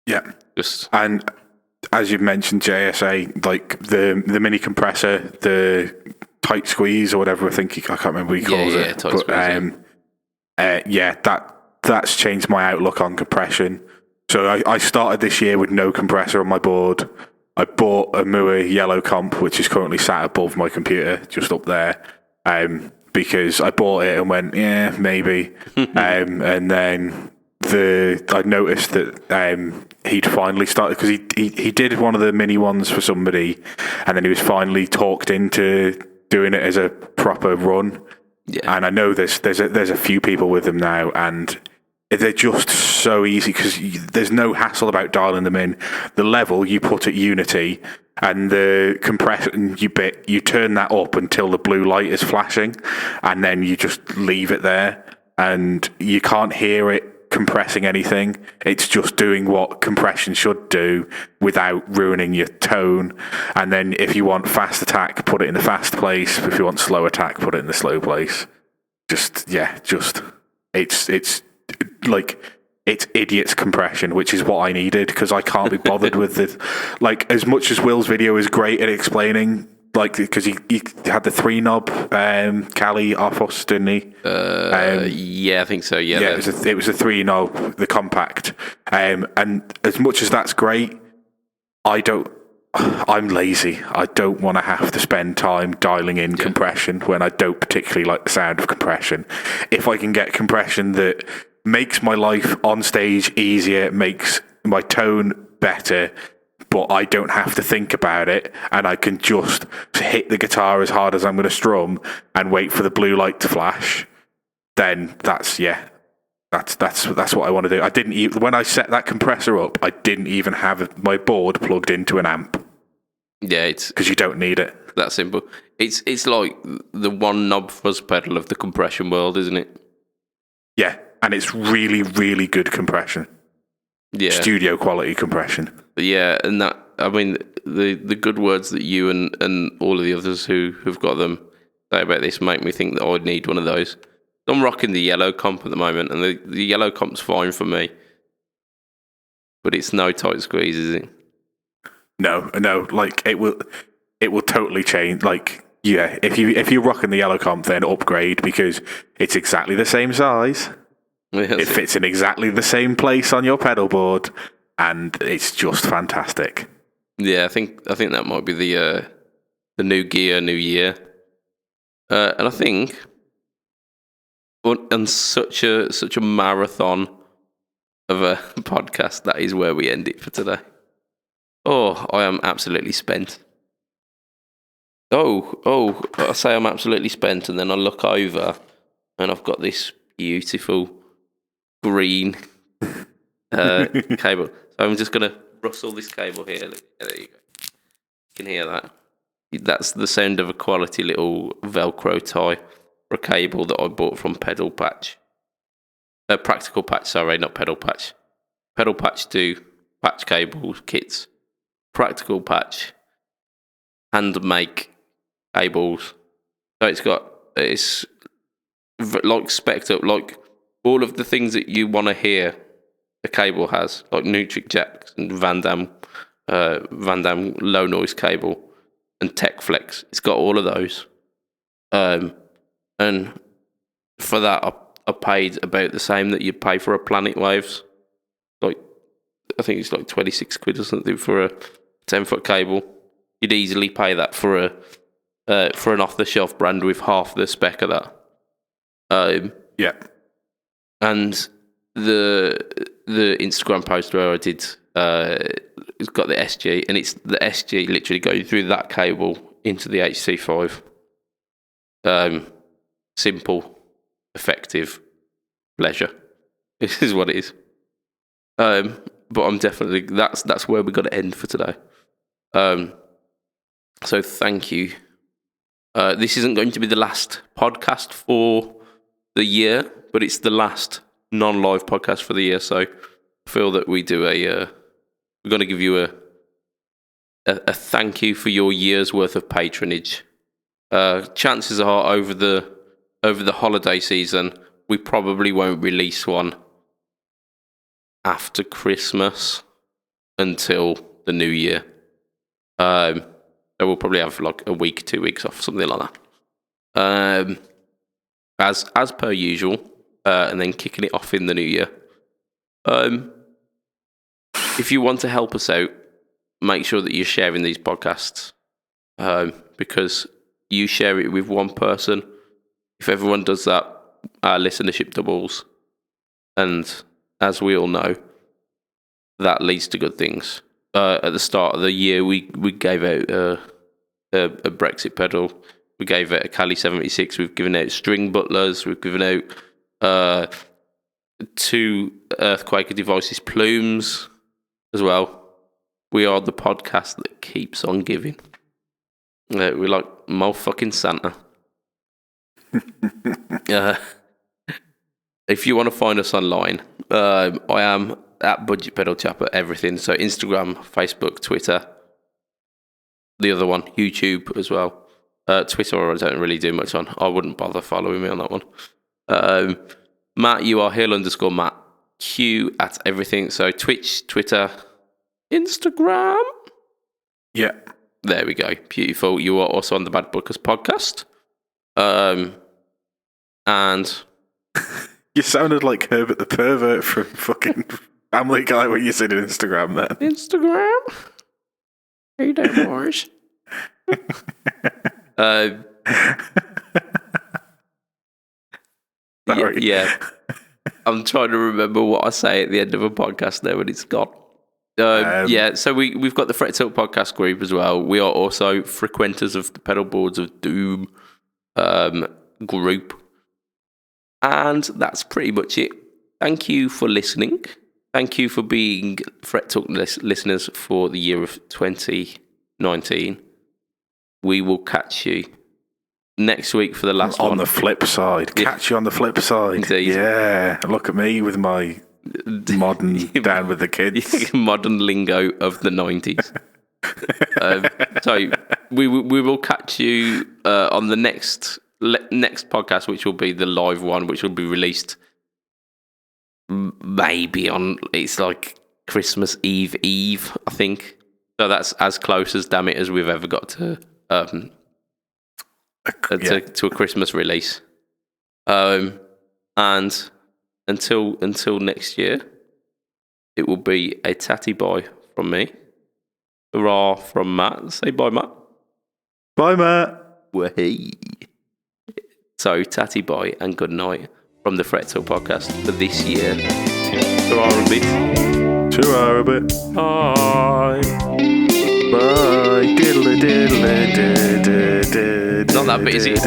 Yeah. And as you've mentioned, JSA, like the mini compressor, the tight squeeze or whatever I can't remember what he calls it. Tight squeeze. That's changed my outlook on compression. So I started this year with no compressor on my board. I bought a Moore yellow comp, which is currently sat above my computer, just up there, because I bought it and went, yeah, maybe. And then I noticed that he'd finally started, because he did one of the mini ones for somebody, and then he was finally talked into doing it as a proper run. Yeah. And I know there's a few people with them now, and they're just so easy because there's no hassle about dialing them in. The level you put at Unity, and the compression you turn that up until the blue light is flashing, and then you just leave it there, and you can't hear it compressing anything. It's just doing what compression should do without ruining your tone. And then if you want fast attack, put it in the fast place. If you want slow attack, put it in the slow place. It's idiots compression, which is what I needed, because I can't be bothered with it. Like, as much as Will's video is great at explaining, like, because he had the 3-knob Cali off us, didn't he? Yeah, I think so. Yeah, it was a 3-knob, the compact. And as much as that's great, I'm lazy. I don't want to have to spend time dialing in compression when I don't particularly like the sound of compression. If I can get compression that makes my life on stage easier, makes my tone better, but I don't have to think about it, and I can just hit the guitar as hard as I'm going to strum and wait for the blue light to flash, then that's what I want to do. I didn't even, when I set that compressor up, I didn't even have my board plugged into an amp. Yeah, it's because you don't need it. That simple. It's like the one knob fuzz pedal of the compression world, isn't it? Yeah, and it's really, really good compression. Yeah, studio quality compression. Yeah, and that, I mean, the good words that you and all of the others who've got them say about this make me think that I'd need one of those. I'm rocking the yellow comp at the moment, and the yellow comp's fine for me, but it's no tight squeeze, is it? No, like it will totally change. Like, yeah, if you're rocking the yellow comp, then upgrade, because it's exactly the same size. It fits in exactly the same place on your pedal board, and it's just fantastic. Yeah, I think that might be the new gear, new year, and I think on such a marathon of a podcast, that is where we end it for today. Oh, I am absolutely spent. Oh, I say I'm absolutely spent, and then I look over, and I've got this beautiful green cable. So I'm just going to rustle this cable here. Look, there you go. You can hear that. That's the sound of a quality little Velcro tie for a cable that I bought from Pedal Patch. Practical Patch, sorry, not Pedal Patch. Pedal Patch do patch cable kits. Practical Patch hand make cables. So it's like spec'd up, like all of the things that you want to hear a cable has, like Nutric jacks and Van Damme low noise cable and Tech Flex. It's got all of those. And for that, I paid about the same that you'd pay for a Planet Waves. Like, I think it's like 26 quid or something for a 10-foot cable. You'd easily pay that for an off-the-shelf brand with half the spec of that. Yeah. And the Instagram post where I did, it's got the SG, and it's the SG literally going through that cable into the HC5. Simple, effective, pleasure. This is what it is. But I'm definitely, that's where we got to end for today. So thank you. This isn't going to be the last podcast for the year, but it's the last non-live podcast for the year. So I feel that we do we're going to give you a thank you for your year's worth of patronage. Chances are over the holiday season, we probably won't release one after Christmas until the new year. So we'll probably have like a week, 2 weeks off, something like that. As per usual, and then kicking it off in the new year. If you want to help us out, make sure that you're sharing these podcasts, because you share it with one person. If everyone does that, our listenership doubles. And as we all know, that leads to good things. At the start of the year, we gave out a Brexit pedal. We gave out a Cali 76. We've given out string butlers. We've given out 2 Earthquaker Devices plumes as well. We are the podcast that keeps on giving. We're like motherfucking Santa. If you want to find us online, I am at BudgetPedalChap at everything. So Instagram, Facebook, Twitter. The other one, YouTube as well. Twitter I don't really do much on. I wouldn't bother following me on that one. Matt, you are Hill_Matt Q at everything. So Twitch, Twitter, Instagram. Yeah. There we go. Beautiful. You are also on the Bad Bookers podcast. And you sounded like Herbert the Pervert from fucking Family Guy when you said Instagram then. Instagram? Hey there, boys. Sorry. Yeah. I'm trying to remember what I say at the end of a podcast now, and it's gone. Yeah, so we've got the Fret Tilt podcast group as well. We are also frequenters of the Pedal Boards of Doom group. And that's pretty much it. Thank you for listening. Thank you for being Fret Talk listeners for the year of 2019. We will catch you next week for the last one. On the flip side. Yeah. Catch you on the flip side. Indeed. Yeah. Look at me with my modern down with the kids. Modern lingo of the 90s. So we will catch you on the next podcast, which will be the live one, which will be released maybe on, it's like Christmas Eve, I think. So that's as close as damn it as we've ever got to a Christmas release. And until next year, it will be a tatty bye from me. Hurrah from Matt. Say bye, Matt. Bye, Matt. Way. So, tatty bye and good night from the Fret Talk podcast for this year. Hurrah a bit. Hurrah a bit. Bye. Bye. Diddle diddle. Not that bit, is it?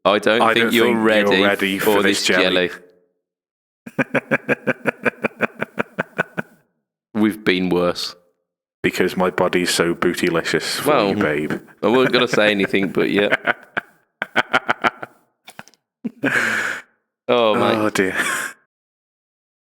I don't think you're ready for this jelly. We've been worse. Because my body's so bootylicious for you, babe. I wasn't going to say anything, but yeah. Oh, mate. Oh, dear.